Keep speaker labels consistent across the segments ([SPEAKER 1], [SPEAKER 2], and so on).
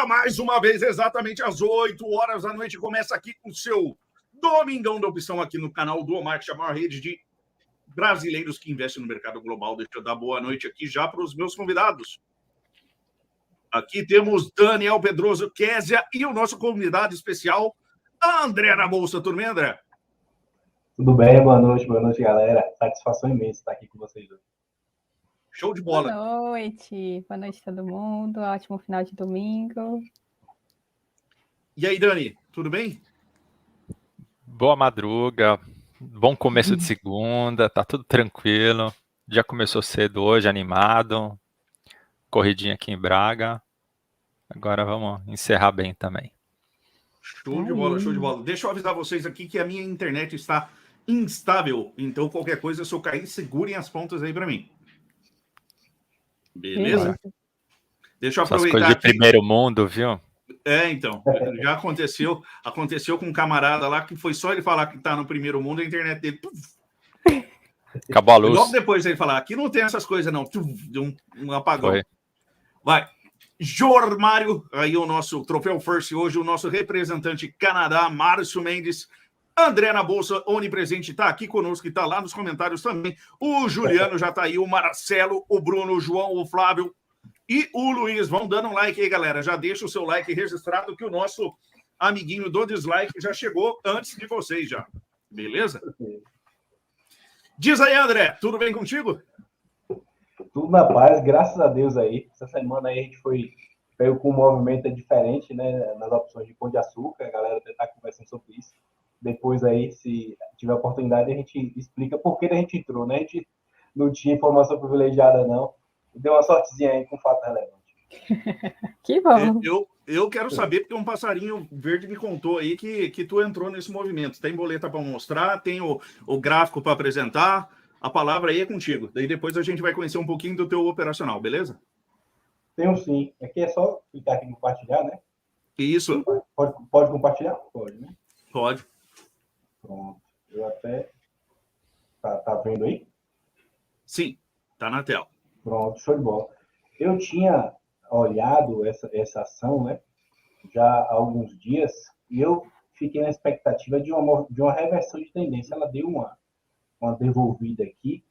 [SPEAKER 1] Mais uma vez, exatamente às 8 horas da noite, começa aqui o seu Domingão da Opção aqui no canal do Marketing, a maior rede de brasileiros que investem no mercado global. Deixa eu dar boa noite aqui já para os meus convidados. Aqui temos Daniel Pedroso, Kézia e o nosso convidado especial, André na Bolsa. Tudo bem, André?
[SPEAKER 2] Tudo bem, boa noite, galera. Satisfação imensa estar aqui com vocês hoje.
[SPEAKER 1] Show de bola.
[SPEAKER 3] Boa noite todo mundo. Ótimo final de domingo.
[SPEAKER 1] E aí, Dani, tudo bem?
[SPEAKER 4] Boa madruga, bom começo de segunda, tá tudo tranquilo. Já começou cedo hoje, animado. Corridinha aqui em Braga. Agora vamos encerrar bem também.
[SPEAKER 1] Show de bola, show de bola. Deixa eu avisar vocês aqui que a minha internet está instável. Então, qualquer coisa, se eu cair, segurem as pontas aí para mim. Beleza? Deixa eu aproveitar.
[SPEAKER 4] Essas coisas de primeiro mundo, viu?
[SPEAKER 1] Então, já aconteceu com um camarada lá que foi só ele falar que tá no primeiro mundo, a internet dele
[SPEAKER 4] acabou a luz.
[SPEAKER 1] Logo depois ele falar, aqui não tem essas coisas não, deu um apagão. Foi. Vai. Jormário, aí o nosso troféu First hoje, o nosso representante Canadá, Márcio Mendes. André na Bolsa, onipresente, está aqui conosco e está lá nos comentários também. O Juliano já está aí, o Marcelo, o Bruno, o João, o Flávio e o Luiz. Vão dando um like aí, galera. Já deixa o seu like registrado que o nosso amiguinho do dislike já chegou antes de vocês já. Beleza? Diz aí, André, tudo bem contigo?
[SPEAKER 2] Tudo na paz, graças a Deus aí. Essa semana aí a gente veio com um movimento diferente, né? Nas opções de Pão de Açúcar. A galera até está conversando sobre isso. Depois aí, se tiver oportunidade, a gente explica por que a gente entrou, né? A gente não tinha informação privilegiada, não. Deu uma sortezinha aí com fato relevante.
[SPEAKER 3] Que bom.
[SPEAKER 1] Eu quero saber, porque um passarinho verde me contou aí que tu entrou nesse movimento. Tem boleta para mostrar, tem o gráfico para apresentar. A palavra aí é contigo. Daí depois a gente vai conhecer um pouquinho do teu operacional, beleza?
[SPEAKER 2] Tenho sim. Aqui é só clicar aqui em compartilhar, né?
[SPEAKER 1] Isso.
[SPEAKER 2] Pode compartilhar? Pode, né?
[SPEAKER 1] Pode.
[SPEAKER 2] Pronto. Eu até... Tá vendo aí?
[SPEAKER 1] Sim, tá na tela.
[SPEAKER 2] Pronto, show de bola. Eu tinha olhado essa ação, né? Já há alguns dias, e eu fiquei na expectativa de uma reversão de tendência. Ela deu uma devolvida aqui,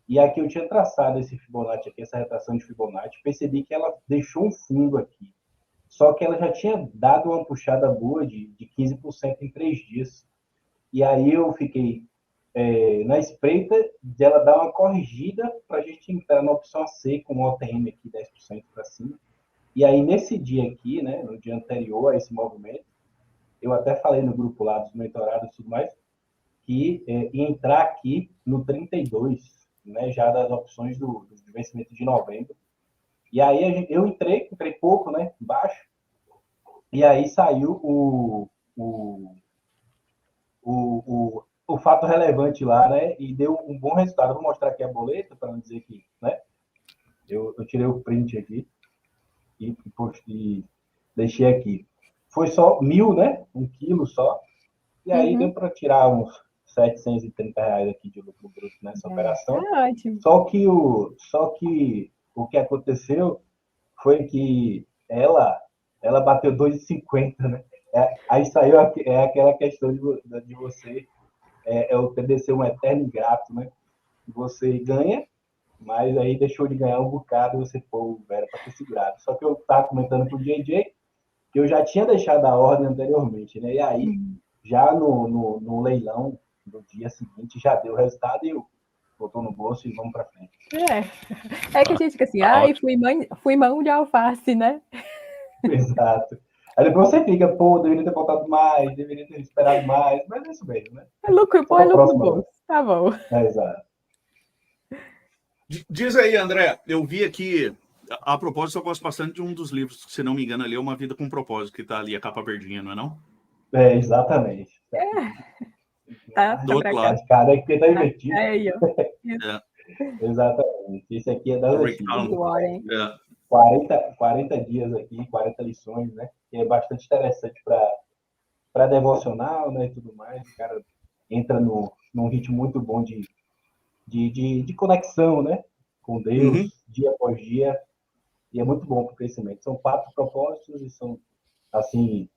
[SPEAKER 2] e aqui eu tinha traçado esse Fibonacci aqui, essa retração de Fibonacci, percebi que ela deixou um fundo aqui. Só que ela já tinha dado uma puxada boa de 15% em 3 dias. E aí eu fiquei na espreita de ela dar uma corrigida para a gente entrar na opção C com o OTM aqui 10% para cima. E aí nesse dia aqui, né, no dia anterior a esse movimento, eu até falei no grupo lá dos mentorados e tudo mais, que ia entrar aqui no 32, né, já das opções do vencimento de novembro. E aí eu entrei pouco, né, baixo, e aí saiu o fato relevante lá, né? E deu um bom resultado. Vou mostrar aqui a boleta para não dizer que, né? Eu tirei o print aqui e deixei aqui. Foi só 1.000, né? 1 quilo só. E aí deu para tirar uns R$730 aqui de lucro bruto nessa operação.
[SPEAKER 3] É ótimo.
[SPEAKER 2] Só que o que aconteceu foi que ela bateu 2,50, né? Aí saiu aquela questão de você o TDC um eterno ingrato, né? Você ganha, mas aí deixou de ganhar um bocado e você era para ter segurado. Só que eu estava comentando com o JJ que eu já tinha deixado a ordem anteriormente, né? E aí já no leilão do dia seguinte já deu o resultado e eu botou no bolso e vamos para frente.
[SPEAKER 3] É que a gente fica assim, ai, fui mão de alface, né?
[SPEAKER 2] Exato. Aí depois você fica, pô, deveria ter botado mais, deveria ter esperado mais, mas é isso mesmo, né?
[SPEAKER 3] É lucro, pô, é lucro no bolso. Tá bom.
[SPEAKER 2] Exato.
[SPEAKER 1] Diz aí, André, eu vi aqui, a propósito, eu gosto bastante de um dos livros, se não me engano, ali é Uma Vida com Propósito, que tá ali, a capa verdinha, não é não?
[SPEAKER 2] Exatamente.
[SPEAKER 3] Tá
[SPEAKER 1] Do outro lado.
[SPEAKER 2] Cara, é que tá invertido.
[SPEAKER 3] Aí, ó.
[SPEAKER 2] Exatamente. Esse aqui é das antigas. 40 dias aqui, 40 lições, né? Que é bastante interessante para devocional, né? E tudo mais. O cara entra num ritmo muito bom de conexão, né? Com Deus, dia após dia. E é muito bom para o crescimento. São 4 propósitos e são, assim,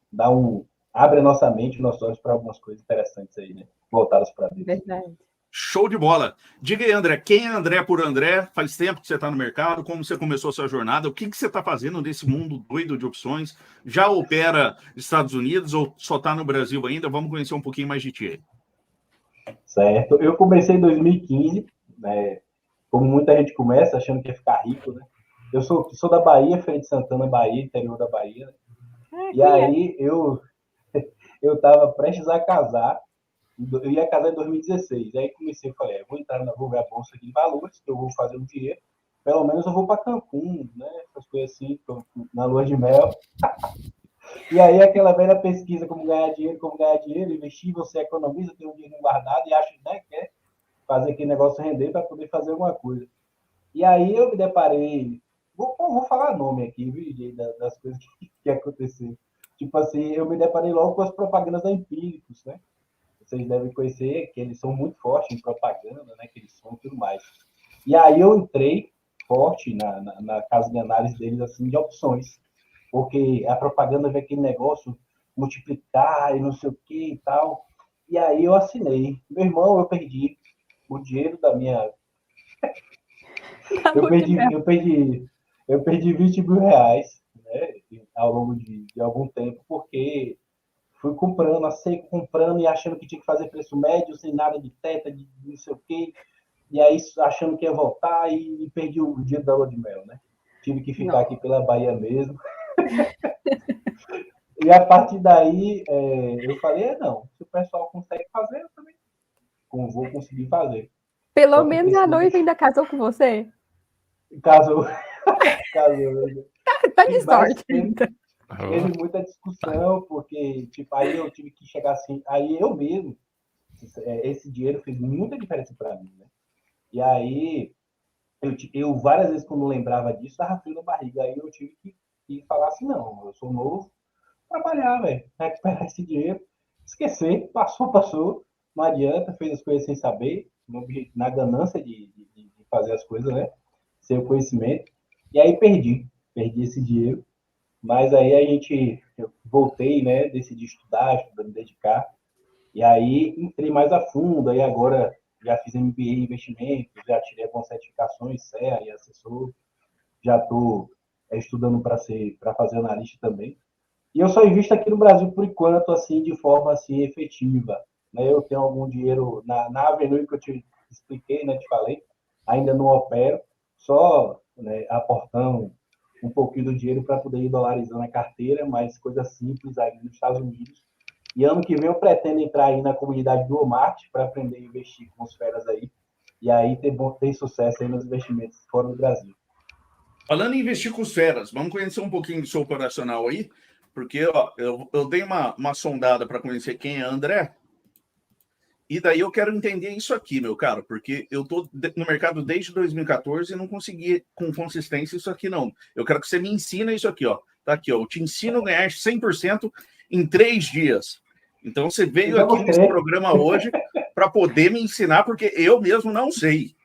[SPEAKER 2] abre a nossa mente, nossos olhos para algumas coisas interessantes aí, né? Voltadas para Deus.
[SPEAKER 3] Verdade.
[SPEAKER 1] Show de bola. Diga aí, André, quem é André por André? Faz tempo que você está no mercado, como você começou a sua jornada? O que você está fazendo nesse mundo doido de opções? Já opera Estados Unidos ou só está no Brasil ainda? Vamos conhecer um pouquinho mais de ti aí.
[SPEAKER 2] Certo. Eu comecei em 2015, né? Como muita gente começa, achando que ia ficar rico, né? Eu sou da Bahia, Feira de Santana, Bahia, interior da Bahia. E aí eu estava prestes a casar. Eu ia casar em 2016. Aí comecei, falei, vou ver a bolsa aqui de valores, que eu vou fazer um dinheiro. Pelo menos eu vou para Cancún, né? Essas coisas assim, na lua de mel. E aí aquela velha pesquisa, como ganhar dinheiro, investir, você economiza, tem um dinheiro guardado e acha, né, quer fazer aquele negócio render para poder fazer alguma coisa. E aí eu me deparei, vou falar nome aqui, viu, das coisas que aconteceram. Tipo assim, eu me deparei logo com as propagandas da Empíricos, né? Vocês devem conhecer, que eles são muito fortes em propaganda, né? Que eles são e tudo mais. E aí eu entrei forte na casa de análise deles, assim, de opções. Porque a propaganda vê aquele negócio multiplicar e não sei o que e tal. E aí eu assinei. Meu irmão, eu perdi o dinheiro da minha... Eu perdi 20 mil reais, né? Ao longo de algum tempo, porque fui comprando, a seco, comprando e achando que tinha que fazer preço médio, sem nada de teta, de não sei o quê. E aí achando que ia voltar e perdi o dia da lua de mel, né? Tive que ficar aqui pela Bahia mesmo. E a partir daí, eu falei, não, se o pessoal consegue fazer, eu também vou conseguir fazer.
[SPEAKER 3] Pelo menos a noiva ainda casou com você?
[SPEAKER 2] Casou.
[SPEAKER 3] Tá de sorte ainda.
[SPEAKER 2] Teve muita discussão, porque tipo, aí eu tive que chegar assim, aí eu mesmo, esse dinheiro fez muita diferença para mim, né? E aí eu várias vezes quando lembrava disso, tava frio na barriga, aí eu tive que falar assim, não, eu sou novo, trabalhar, velho, recuperar esse dinheiro, esquecer, passou, não adianta, fez as coisas sem saber, na ganância de fazer as coisas, né? Sem o conhecimento, e aí perdi esse dinheiro. Mas aí eu voltei, né? Decidi estudar, me dedicar. E aí entrei mais a fundo. Aí agora já fiz MBA em investimentos, já tirei algumas certificações, CEA e assessor. Já estou estudando para fazer analista também. E eu só invisto aqui no Brasil por enquanto, assim, de forma assim efetiva. Né? Eu tenho algum dinheiro na Avenue que eu te expliquei, né? Te falei. Ainda não opero, só, né, aportando um pouquinho do dinheiro para poder ir dolarizando a carteira, mas coisa simples aí nos Estados Unidos. E ano que vem eu pretendo entrar aí na comunidade do Walmart para aprender a investir com os feras aí. E aí ter sucesso aí nos investimentos fora do Brasil.
[SPEAKER 1] Falando em investir com os feras, vamos conhecer um pouquinho do seu operacional aí, porque ó, eu dei uma sondada para conhecer quem é André, e daí eu quero entender isso aqui, meu caro, porque eu tô no mercado desde 2014 e não consegui com consistência isso aqui, não. Eu quero que você me ensine isso aqui, ó. Tá aqui, ó. Eu te ensino a ganhar 100% em 3 dias. Então você veio aqui nesse programa hoje para poder me ensinar, porque eu mesmo não sei.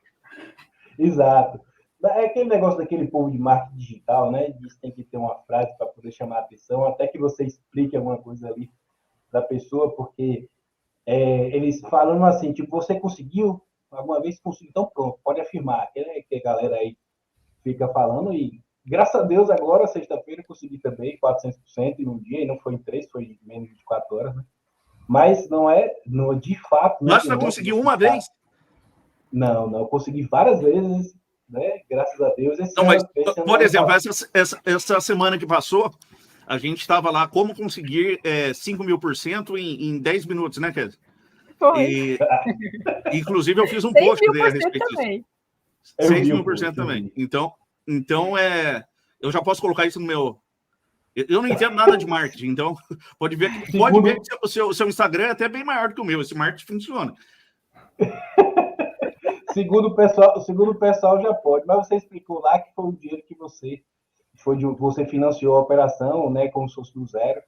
[SPEAKER 2] Exato. É aquele negócio daquele povo de marketing digital, né? Diz que tem que ter uma frase para poder chamar a atenção, até que você explique alguma coisa ali para a pessoa, porque eles falando assim, tipo, você conseguiu? Alguma vez conseguiu? Então pronto, pode afirmar. Que a galera aí fica falando e, graças a Deus, agora, sexta-feira, consegui também 400% em um dia, e não foi em 3, foi em menos de 4 horas, né? Mas não é de fato...
[SPEAKER 1] Mas você conseguiu uma vez?
[SPEAKER 2] Não, eu consegui várias vezes, né? Graças a Deus.
[SPEAKER 1] Não, mas, por exemplo, essa semana que passou, a gente estava lá, como conseguir 5.000% em 10 minutos, né, Kézia?
[SPEAKER 3] Foi.
[SPEAKER 1] Inclusive, eu fiz um post a
[SPEAKER 3] 6.000%
[SPEAKER 1] respeito
[SPEAKER 3] também.
[SPEAKER 1] disso. 6.000% também. Então, eu já posso colocar isso no meu... Eu não entendo nada de marketing, então pode ver que o seu Instagram é até bem maior do que o meu. Esse marketing funciona.
[SPEAKER 2] Segundo o pessoal já pode, mas você explicou lá que foi o dinheiro que você financiou a operação, né, como se fosse do zero,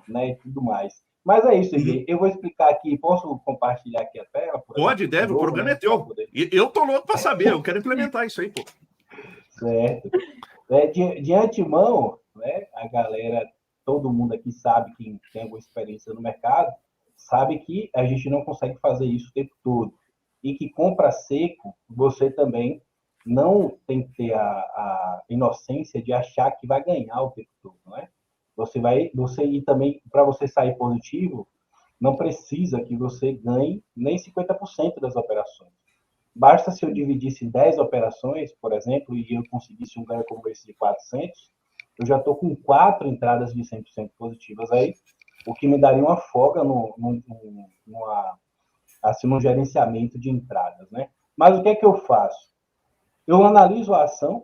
[SPEAKER 2] né, e tudo mais. Mas é isso, Igor. Eu vou explicar aqui, posso compartilhar aqui a tela?
[SPEAKER 1] Pode, deve, o programa é teu. Eu tô louco para saber, eu quero implementar isso aí, pô.
[SPEAKER 2] Certo. De antemão, né, a galera, todo mundo aqui sabe, quem tem alguma experiência no mercado, sabe que a gente não consegue fazer isso o tempo todo. E que compra seco, você também não tem que ter a inocência de achar que vai ganhar o tempo todo, não é? E também, para você sair positivo, não precisa que você ganhe nem 50% das operações. Basta se eu dividisse 10 operações, por exemplo, e eu conseguisse um ganho como esse de 400, eu já estou com 4 entradas de 100% positivas aí, o que me daria uma folga no gerenciamento de entradas, né? Mas o que é que eu faço? Eu analiso a ação,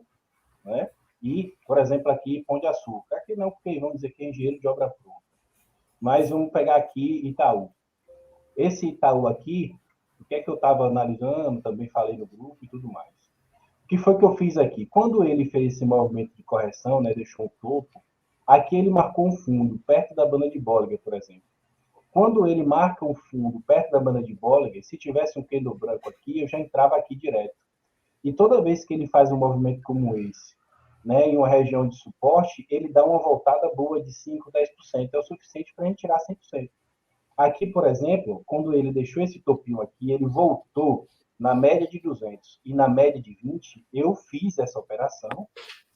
[SPEAKER 2] né? E, por exemplo, aqui, Pão de Açúcar. Aqui não, porque vamos dizer que é engenheiro de obra pronta. Mas vamos pegar aqui Itaú. Esse Itaú aqui, o que é que eu estava analisando, também falei no grupo e tudo mais. O que foi que eu fiz aqui? Quando ele fez esse movimento de correção, né, deixou o topo, aqui ele marcou um fundo, perto da banda de Bollinger, por exemplo. Quando ele marca um fundo perto da banda de Bollinger, se tivesse um candle branco aqui, eu já entrava aqui direto. E toda vez que ele faz um movimento como esse, né, em uma região de suporte, ele dá uma voltada boa de 5%, 10%. É o suficiente para a gente tirar 100%. Aqui, por exemplo, quando ele deixou esse topinho aqui, ele voltou na média de 200 e na média de 20, eu fiz essa operação,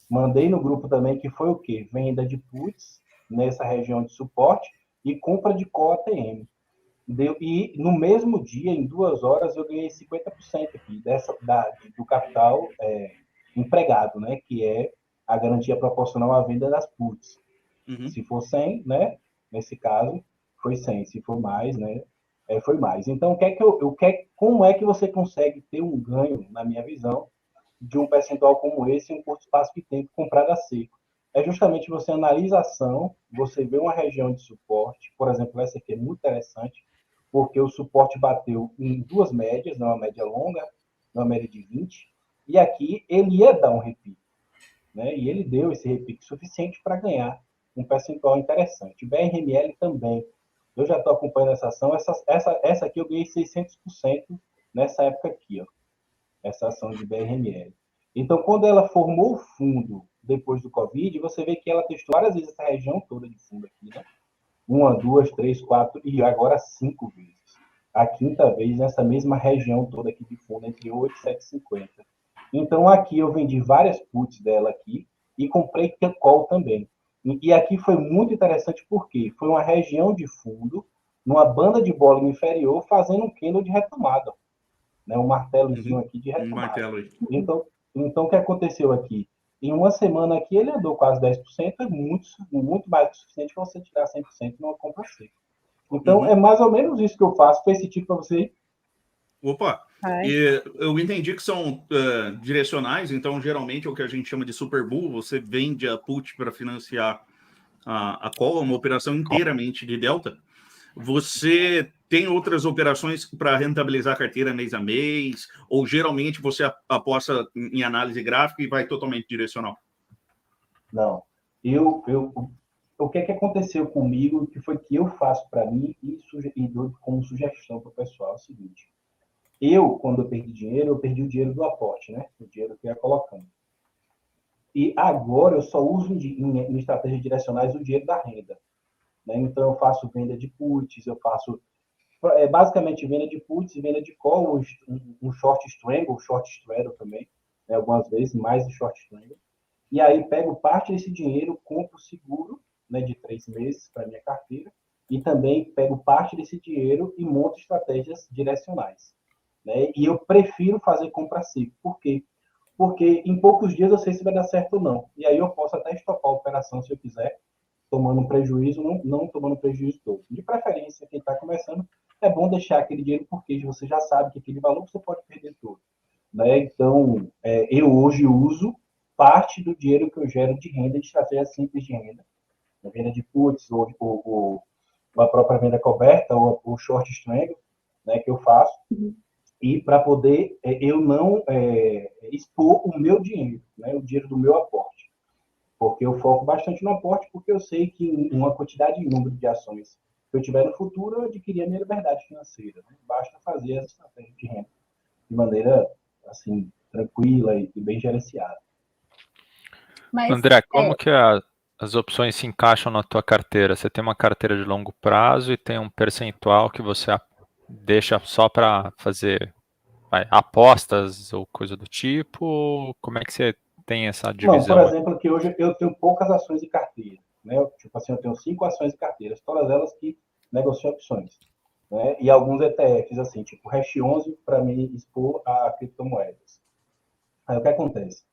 [SPEAKER 2] mandei no grupo também, que foi o quê? Venda de puts nessa região de suporte e compra de call ATM. E no mesmo dia, em 2 horas, eu ganhei 50% aqui do capital empregado, né? Que é a garantia proporcional à venda das puts. Se for 100, né? Nesse caso, foi 100. Se for mais, né? Foi mais. Então, como é que você consegue ter um ganho, na minha visão, de um percentual como esse em um curto espaço de tempo comprado a seco? É justamente você analisa a ação, você vê uma região de suporte, por exemplo, essa aqui é muito interessante, porque o suporte bateu em 2 médias, uma média longa, uma média de 20, e aqui ele ia dar um repique, né? E ele deu esse repique suficiente para ganhar um percentual interessante. O BRML também. Eu já estou acompanhando essa ação. Essa aqui eu ganhei 600% nessa época aqui, ó. Essa ação de BRML. Então, quando ela formou o fundo depois do Covid, você vê que ela testou várias vezes essa região toda de fundo aqui, né? 1, 2, 3, 4 e agora 5 vezes. A 5ª vez nessa mesma região toda aqui de fundo, entre 8 e 7,50. Então, aqui eu vendi várias puts dela aqui e comprei call também. E aqui foi muito interessante porque foi uma região de fundo, numa banda de Bollinger inferior, fazendo um candle de retomada. Né? Um martelozinho aqui de retomada.
[SPEAKER 1] Martelo aí.
[SPEAKER 2] Então, o que aconteceu aqui? Em uma semana aqui, ele andou quase 10%, é muito mais do que o suficiente para você tirar 100% numa compra seca. Então, é mais ou menos isso que eu faço. Fez sentido para você?
[SPEAKER 1] Opa! E eu entendi que são direcionais, então geralmente é o que a gente chama de super bull, você vende a put para financiar a call, uma operação inteiramente de delta. Você tem outras operações para rentabilizar a carteira mês a mês, ou geralmente você aposta em análise gráfica e vai totalmente direcional?
[SPEAKER 2] Não. O que aconteceu comigo, que foi que eu faço para mim e dou como sugestão para o pessoal é o seguinte. Quando eu perdi o dinheiro do aporte, né? O dinheiro que eu ia colocando. E agora eu só uso em estratégias direcionais o dinheiro da renda. Né? Então eu faço venda de puts, eu faço basicamente venda de puts e venda de call, um short strangle, short straddle também, né? Algumas vezes, mais de short strangle. E aí pego parte desse dinheiro, compro seguro, né, de 3 meses para minha carteira, e também pego parte desse dinheiro e monto estratégias direcionais, né? E eu prefiro fazer compra ciclo. Por quê? Porque em poucos dias eu sei se vai dar certo ou não. E aí eu posso até estopar a operação se eu quiser, tomando um prejuízo, não tomando prejuízo todo. De preferência, quem está começando, é bom deixar aquele dinheiro porque você já sabe que aquele valor você pode perder todo, né? Então, eu hoje uso parte do dinheiro que eu gero de renda de estratégia simples de renda, a venda de puts, ou a própria venda coberta, ou o short strangle, né, que eu faço, e para poder eu não expor o meu dinheiro, né, o dinheiro do meu aporte. Porque eu foco bastante no aporte, porque eu sei que uma quantidade de número de ações que eu tiver no futuro, eu adquirir a minha liberdade financeira. Né? Basta fazer as estratégias de renda de maneira assim, tranquila e bem gerenciada.
[SPEAKER 3] Mas,
[SPEAKER 4] André, como que as opções se encaixam na tua carteira? Você tem uma carteira de longo prazo e tem um percentual que você deixa só para fazer apostas ou coisa do tipo? Como é que você tem essa
[SPEAKER 2] Não, por
[SPEAKER 4] divisão?
[SPEAKER 2] exemplo, aqui hoje eu tenho poucas ações de carteira. Né? Tipo assim, eu tenho 5 ações de carteira, todas elas que negociam opções. Né? E alguns ETFs, assim, tipo Hash 11, para mim expor a criptomoedas. Aí o que acontece?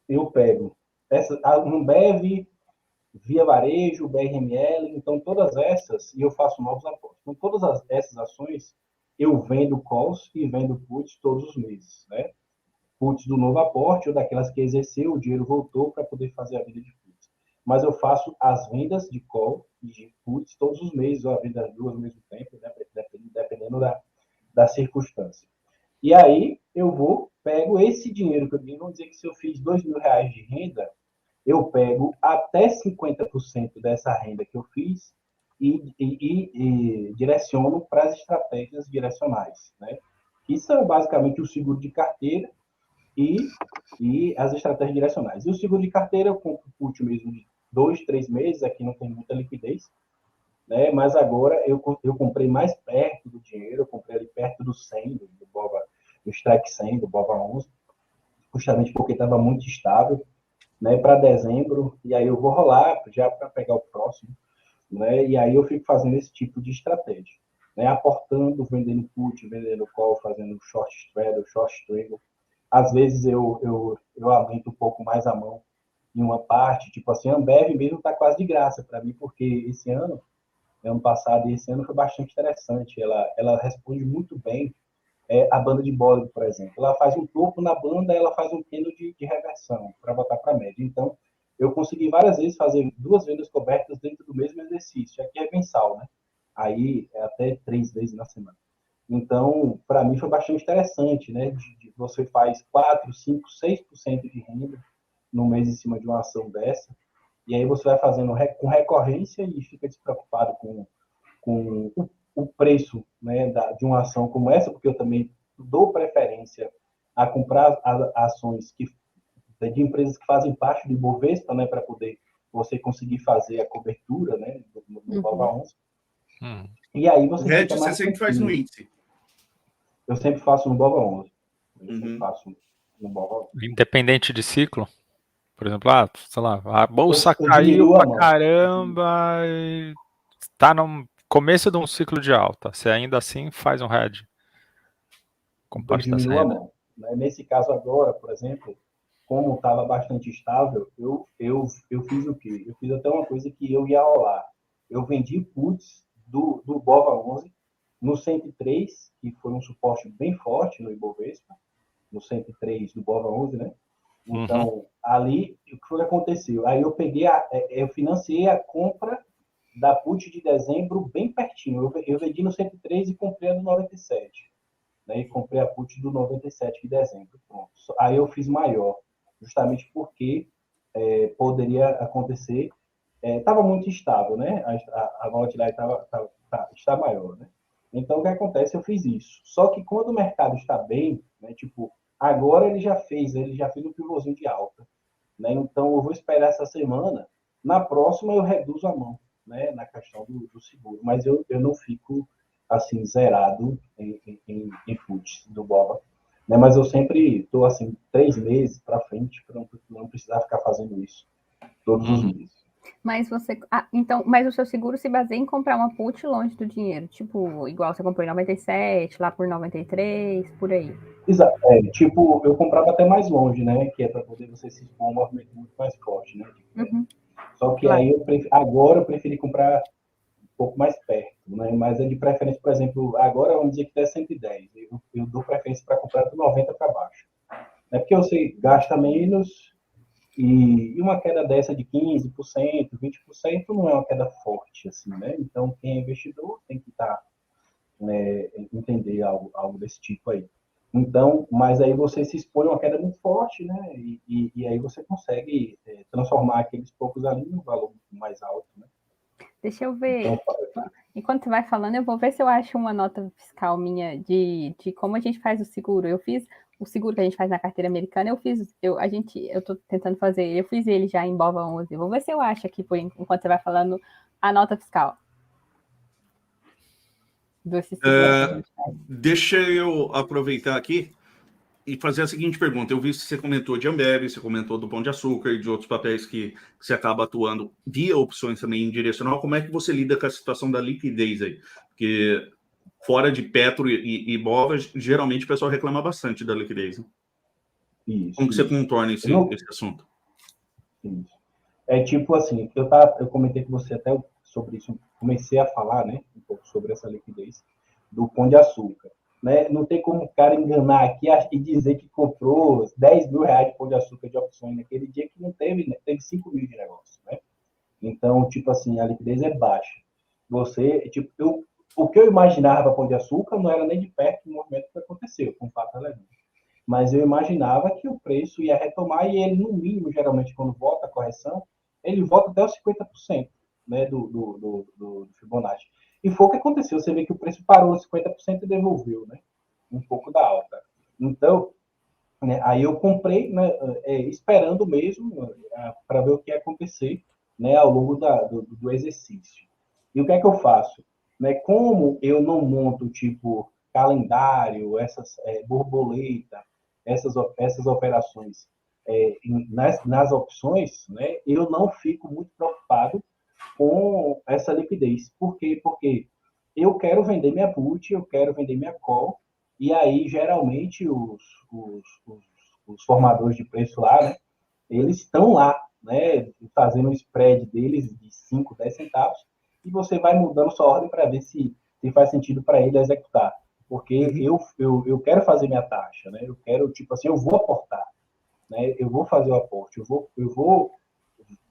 [SPEAKER 2] Eu pego um BEV, Via Varejo, BRML, então todas essas, e eu faço novos aportes. Então, todas essas ações, eu vendo calls e vendo puts todos os meses, né? Puts do novo aporte ou daquelas que exerceu, o dinheiro voltou para poder fazer a venda de puts. Mas eu faço as vendas de call e de puts todos os meses, ou a venda das duas ao mesmo tempo, né? Dependendo da circunstância. E aí eu pego esse dinheiro que eu tenho, vamos dizer que se eu fiz R$2.000 de renda, eu pego até 50% dessa renda que eu fiz e direciono para as estratégias direcionais, né? Isso é basicamente o seguro de carteira e as estratégias direcionais. E o seguro de carteira eu compro put mesmo de 2, 3 meses, aqui não tem muita liquidez, né? Mas agora eu comprei mais perto do dinheiro, eu comprei ali perto do 100, do BOVA, do Strike 100, do BOVA 11, justamente porque estava muito estável, né, para dezembro, e aí eu vou rolar já para pegar o próximo, né, e aí eu fico fazendo esse tipo de estratégia, né, aportando, vendendo put, vendendo call, fazendo short straddle, short strangle. Às vezes eu aumento um pouco mais a mão em uma parte, tipo assim, a Ambev mesmo está quase de graça para mim, porque esse ano passado e esse ano foi bastante interessante, ela responde muito bem a banda de Bollinger, por exemplo. Ela faz um topo na banda, ela faz um pino de reversão para botar para média. Então, eu consegui várias vezes fazer 2 vendas cobertas dentro do mesmo exercício. Aqui é mensal, né? Aí é até 3 vezes na semana. Então, para mim foi bastante interessante, né? Você faz 4, 5, 6% de renda no mês em cima de uma ação dessa. E aí você vai fazendo com recorrência e fica despreocupado com o preço, né, de uma ação como essa, porque eu também dou preferência a comprar ações de empresas que fazem parte do Ibovespa, né, para poder você conseguir fazer a cobertura, né, no BOVA 11. E aí você fica mais
[SPEAKER 1] sempre faz no índice.
[SPEAKER 2] Eu sempre faço no BOVA 11. Eu sempre faço no BOVA 11.
[SPEAKER 4] Independente de ciclo? Por exemplo, sei lá, a bolsa
[SPEAKER 2] eu
[SPEAKER 4] caiu pra
[SPEAKER 2] mão.
[SPEAKER 4] caramba e tá no começo de um ciclo de alta. Você ainda assim faz um hedge com parte dessa
[SPEAKER 2] Diminuo a
[SPEAKER 4] renda.
[SPEAKER 2] mão. Nesse caso agora, por exemplo, como estava bastante estável, eu fiz o quê? Eu fiz até uma coisa que eu ia rolar. Eu vendi puts do BOVA 11 no 103, que foi um suporte bem forte no Ibovespa, no 103 do BOVA 11, né? Então, ali, o que foi que aconteceu? Aí eu financiei a compra da put de dezembro bem pertinho. Eu vendi no 103 e comprei a do 97. Né, e comprei a put do 97 de dezembro. Pronto. Aí eu fiz maior, justamente porque poderia acontecer. Estava muito instável, né? A volatilidade está maior, né? Então, o que acontece? Eu fiz isso. Só que quando o mercado está bem, né, tipo, agora ele já fez um pivôzinho de alta. Né? Então, eu vou esperar essa semana. Na próxima, eu reduzo a mão, né, na questão do seguro. Mas eu não fico assim zerado em puts do BOVA. Né? Mas eu sempre estou assim 3 meses para frente para não precisar ficar fazendo isso todos os meses.
[SPEAKER 3] Mas você. Então, mas o seu seguro se baseia em comprar uma put longe do dinheiro. Tipo, igual você comprou em 97, lá por 93, por aí.
[SPEAKER 2] Exato. Tipo, eu comprava até mais longe, né? Que é para poder você se expor a um movimento muito mais forte, né?
[SPEAKER 3] Uhum,
[SPEAKER 2] Só que
[SPEAKER 3] claro.
[SPEAKER 2] aí agora eu preferi comprar um pouco mais perto, né? Mas é de preferência, por exemplo, agora vamos dizer que tá 110. Eu dou preferência para comprar do 90 para baixo. É porque você gasta menos e uma queda dessa de 15%, 20% não é uma queda forte, assim, né? Então, quem é investidor tem que entender algo desse tipo aí. Então, mas aí você se expõe a uma queda muito forte, né? E aí você consegue transformar aqueles poucos ali num valor mais alto, né?
[SPEAKER 3] Deixa eu ver.
[SPEAKER 2] Então,
[SPEAKER 3] Enquanto você vai falando, eu vou ver se eu acho uma nota fiscal minha de como a gente faz o seguro. Eu fiz o seguro que a gente faz na carteira americana, eu tô tentando fazer, eu fiz ele já em Bova 11. Eu vou ver se eu acho aqui, enquanto você vai falando, a nota fiscal desse seguro que a gente faz.
[SPEAKER 1] Deixa eu aproveitar aqui e fazer a seguinte pergunta. Eu vi que você comentou de Ambev, você comentou do Pão de Açúcar e de outros papéis que você acaba atuando via opções também em direcional. Como é que você lida com a situação da liquidez aí? Porque fora de Petro e Bova, geralmente o pessoal reclama bastante da liquidez. Né? Como que você contorna esse assunto?
[SPEAKER 2] Isso. É tipo assim, eu comentei com você até sobre isso, comecei a falar, né, um pouco sobre essa liquidez do Pão de Açúcar. Né? Não tem como o cara enganar aqui e dizer que comprou 10 mil reais de Pão de Açúcar de opções naquele dia que não teve, né? Teve 5 mil de negócio, né? Então, tipo assim, a liquidez é baixa. O que eu imaginava para Pão de Açúcar não era nem de perto o movimento que aconteceu, com fato relevante. Mas eu imaginava que o preço ia retomar e ele, no mínimo, geralmente, quando volta a correção, ele volta até os 50%, né, do Fibonacci. E foi o que aconteceu. Você vê que o preço parou nos 50% e devolveu, né, um pouco da alta. Então, né, aí eu comprei, né, esperando mesmo para ver o que ia acontecer, né, ao longo do exercício. E o que é que eu faço? Né, como eu não monto, tipo, calendário, essas borboleta, essas operações nas opções, né, eu não fico muito preocupado com essa liquidez. Por quê? Porque eu quero vender minha put, eu quero vender minha call, e aí, geralmente, os formadores de preço lá, né, eles estão lá, né, fazendo o spread deles de 5, 10 centavos, e você vai mudando sua ordem para ver se faz sentido para ele executar. Porque eu quero fazer minha taxa, né? Eu quero, tipo assim, eu vou aportar, né? Eu vou fazer o aporte, eu vou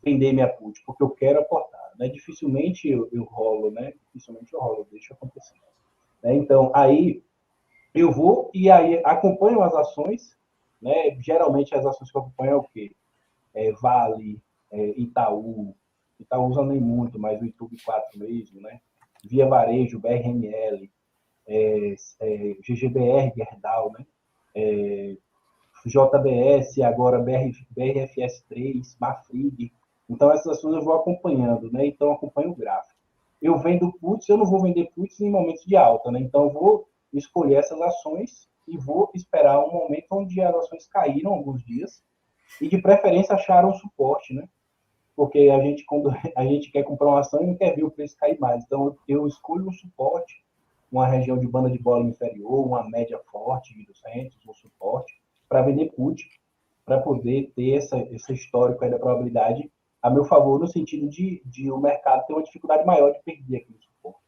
[SPEAKER 2] vender minha put, porque eu quero aportar, né? Dificilmente eu rolo, né? Dificilmente eu rolo, deixa acontecer. Né? Então, aí eu vou e aí acompanho as ações, né? Geralmente as ações que eu acompanho é o quê? Vale, Itaú usa nem muito, mas o YouTube 4 mesmo, né? Via Varejo, BRML, GGBR, Gerdau, né? JBS, agora BRFS3, Mafrig. Então, essas ações eu vou acompanhando, né? Então, eu acompanho o gráfico. Eu vendo puts, eu não vou vender puts em momentos de alta, né? Então, eu vou escolher essas ações e vou esperar um momento onde as ações caíram alguns dias e, de preferência, acharam suporte, né? Porque quando a gente quer comprar uma ação e não quer ver o preço cair mais. Então, eu escolho um suporte, uma região de banda de bola inferior, uma média forte de 200, um suporte, para vender put, para poder ter esse histórico aí da probabilidade a meu favor, no sentido de o mercado ter uma dificuldade maior de perder aquele suporte.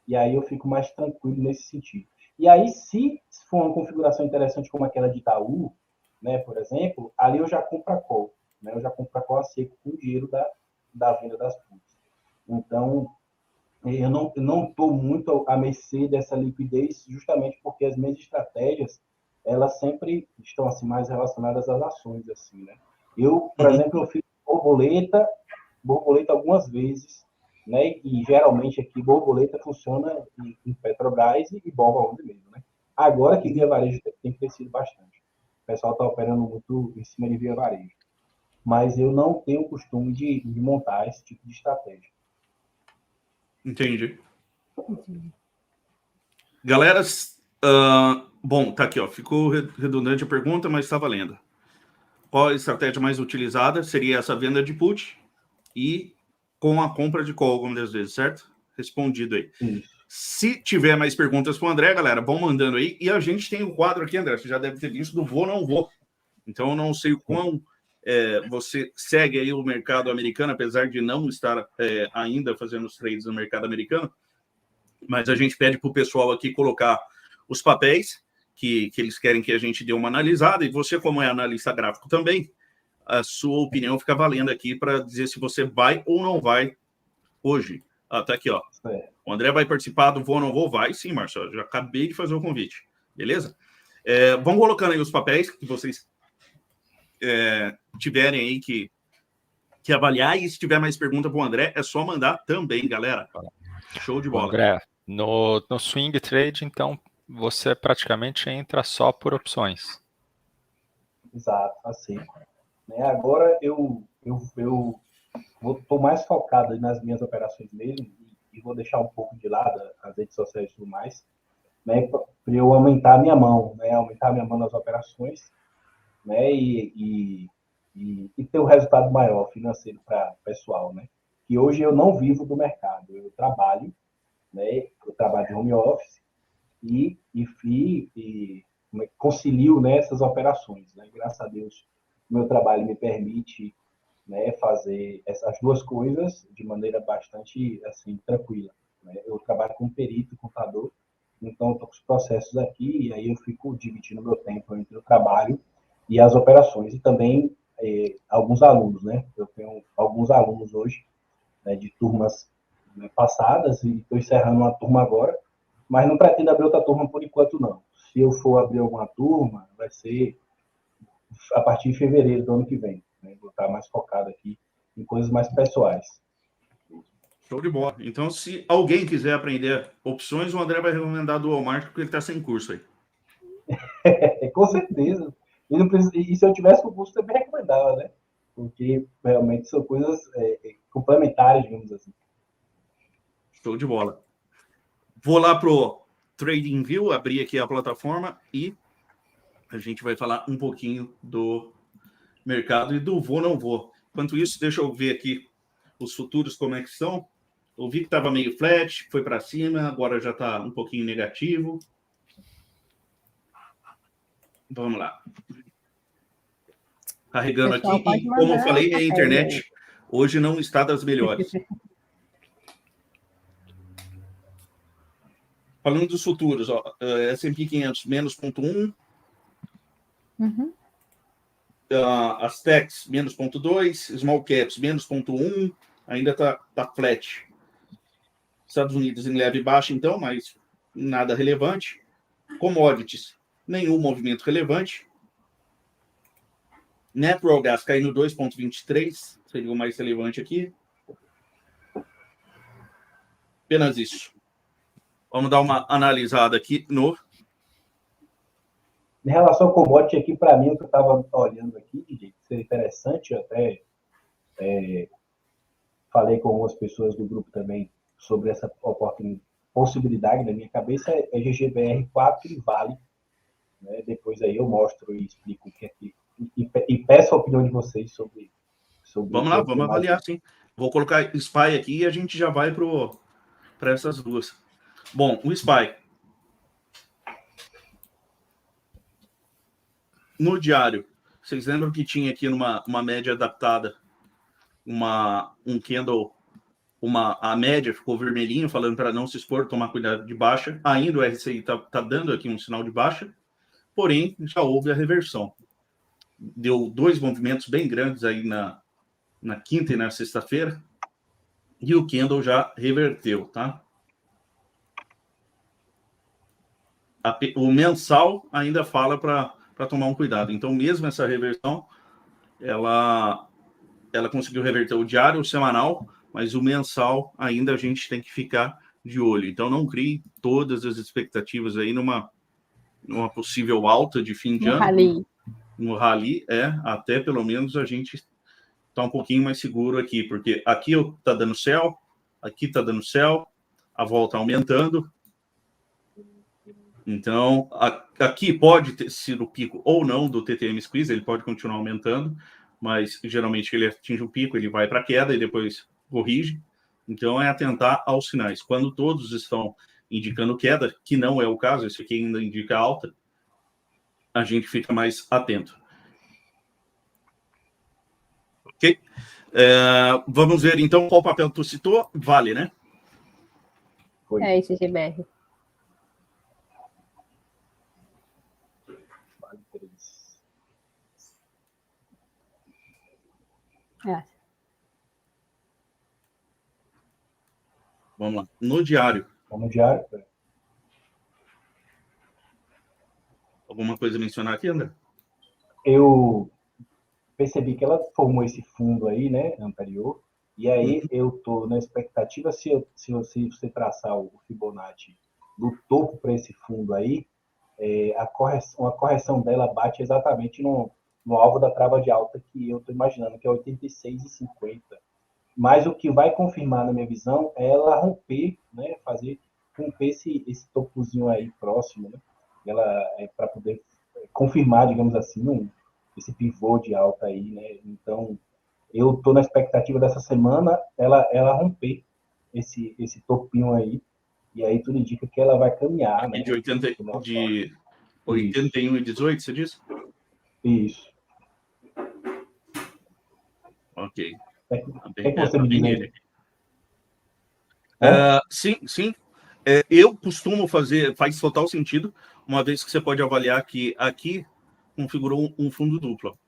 [SPEAKER 2] E aí eu fico mais tranquilo nesse sentido. E aí, se for uma configuração interessante como aquela de Itaú, né, por exemplo, ali eu já compro a call. Né, eu já compro a call a seco com o dinheiro da venda das puts. Então, eu não estou muito à mercê dessa liquidez, justamente porque as minhas estratégias, elas sempre estão assim, mais relacionadas às ações. Assim, né? Eu, por exemplo, eu fiz borboleta algumas vezes, né? E geralmente aqui borboleta funciona em Petrobras e Bova 11 mesmo, né? Agora que Via Varejo tem crescido bastante. O pessoal está operando muito em cima de Via Varejo. Mas eu não tenho o costume de montar esse tipo de estratégia.
[SPEAKER 1] Entendi. Galera, bom, tá aqui, ó. Ficou redundante a pergunta, mas está valendo. Qual a estratégia mais utilizada? Seria essa venda de put e com a compra de call algumas das vezes, certo? Respondido aí.
[SPEAKER 2] Isso.
[SPEAKER 1] Se tiver mais perguntas para o André, galera, vão mandando aí. E a gente tem um quadro aqui, André, você já deve ter visto, do Vou Não Vou. Então, eu não sei o quão você segue aí o mercado americano, apesar de não estar ainda fazendo os trades no mercado americano, mas a gente pede para o pessoal aqui colocar os papéis que eles querem que a gente dê uma analisada, e você, como é analista gráfico também, a sua opinião fica valendo aqui para dizer se você vai ou não vai hoje. Tá aqui, ó. O André vai participar do Vou ou Não Vou? Vai sim, Marcelo. Já acabei de fazer o convite. Beleza? Vão colocando aí os papéis que vocês tiverem aí que avaliar, e se tiver mais pergunta para o André, é só mandar também, galera. Show de bola.
[SPEAKER 4] André, no swing trade, então, você praticamente entra só por opções.
[SPEAKER 2] Exato, assim. Agora eu estou mais focado nas minhas operações mesmo, e vou deixar um pouco de lado as redes sociais e tudo mais, né, para eu aumentar a minha mão, né, nas operações, né, e ter um resultado maior financeiro para o pessoal, né? Que hoje eu não vivo do mercado, eu trabalho, né, de home office e concilio, né, essas operações, né? Graças a Deus, o meu trabalho me permite, né, fazer essas duas coisas de maneira bastante assim tranquila, né? Eu trabalho como perito, contador, então estou com os processos aqui, e aí eu fico dividindo meu tempo entre o trabalho e as operações, e também alguns alunos, né? Eu tenho alguns alunos hoje, né, de turmas, né, passadas, e estou encerrando uma turma agora, mas não pretendo abrir outra turma por enquanto, não. Se eu for abrir alguma turma, vai ser a partir de fevereiro do ano que vem, né? Vou estar mais focado aqui em coisas mais pessoais.
[SPEAKER 1] Show de bola. Então, se alguém quiser aprender opções, o André vai recomendar do Walmart, porque ele está sem curso aí.
[SPEAKER 2] Com certeza. E se eu tivesse com curso, também recomendava, né? Porque realmente são coisas complementares, digamos assim.
[SPEAKER 1] Show de bola. Vou lá pro TradingView, abrir aqui a plataforma, e a gente vai falar um pouquinho do mercado e do Vou Não Vou. Enquanto isso, deixa eu ver aqui os futuros como é que estão. Eu vi que estava meio flat, foi para cima, agora já está um pouquinho negativo. Vamos lá. Carregando aqui, e como eu falei, a internet hoje não está das melhores. Falando dos futuros, ó, S&P 500 menos 0,1, as techs menos 0,2, small caps menos 0,1, ainda está flat. Estados Unidos em leve baixa, então, mas nada relevante. Commodities, nenhum movimento relevante. Natural gas caindo 2,23, seria o mais relevante aqui. Apenas isso. Vamos dar uma analisada aqui no...
[SPEAKER 2] Em relação ao commodity aqui, para mim, o que eu estava olhando aqui, que seria interessante, eu até falei com algumas pessoas do grupo também sobre essa possibilidade na minha cabeça, é GGBR4 e Vale. Né? Depois aí eu mostro e explico o que é que... E peço a opinião de vocês sobre
[SPEAKER 1] vamos lá, vamos avaliar, sim. Vou colocar SPY aqui e a gente já vai para essas duas. Bom, o SPY. No diário, vocês lembram que tinha aqui uma média adaptada, um candle, a média ficou vermelhinho, falando para não se expor, tomar cuidado de baixa. Ainda o RSI tá dando aqui um sinal de baixa, porém já houve a reversão. Deu dois movimentos bem grandes aí na quinta e na sexta-feira, e o candle já reverteu, tá? O mensal ainda fala para tomar um cuidado. Então, mesmo essa reversão, ela conseguiu reverter o diário, o semanal, mas o mensal ainda a gente tem que ficar de olho. Então, não crie todas as expectativas aí numa possível alta de fim de ano. No rally, até pelo menos a gente está um pouquinho mais seguro aqui, porque aqui está dando céu, aqui está dando céu, a volta aumentando. Então, aqui pode ter sido o pico ou não do TTM Squeeze, ele pode continuar aumentando, mas geralmente ele atinge o pico, ele vai para a queda e depois corrige. Então, é atentar aos sinais. Quando todos estão indicando queda, que não é o caso, esse aqui ainda indica alta, a gente fica mais atento. Ok? Vamos ver, então, qual papel tu citou? Vale, né?
[SPEAKER 2] Foi.
[SPEAKER 3] É esse GBR.
[SPEAKER 2] Vale 3.
[SPEAKER 3] É.
[SPEAKER 1] Vamos lá. No diário.
[SPEAKER 2] Vamos diário.
[SPEAKER 1] Alguma coisa a mencionar aqui, André?
[SPEAKER 2] Eu percebi que ela formou esse fundo aí, né, anterior, e aí eu tô na expectativa, se você traçar o Fibonacci do topo para esse fundo aí, a correção dela bate exatamente no alvo da trava de alta que eu estou imaginando, que é 86,50. Mas o que vai confirmar na minha visão é ela romper, né, romper esse topozinho aí próximo, né, ela para poder confirmar, digamos assim, esse pivô de alta aí, né? Então, eu estou na expectativa dessa semana ela romper esse topinho aí, e aí tudo indica que ela vai caminhar, né?
[SPEAKER 1] De 81,18, você disse?
[SPEAKER 2] Isso.
[SPEAKER 1] Ok.
[SPEAKER 2] Que você me diz aí?
[SPEAKER 1] Sim, sim. Eu costumo fazer, faz total sentido, uma vez que você pode avaliar que aqui configurou um fundo duplo.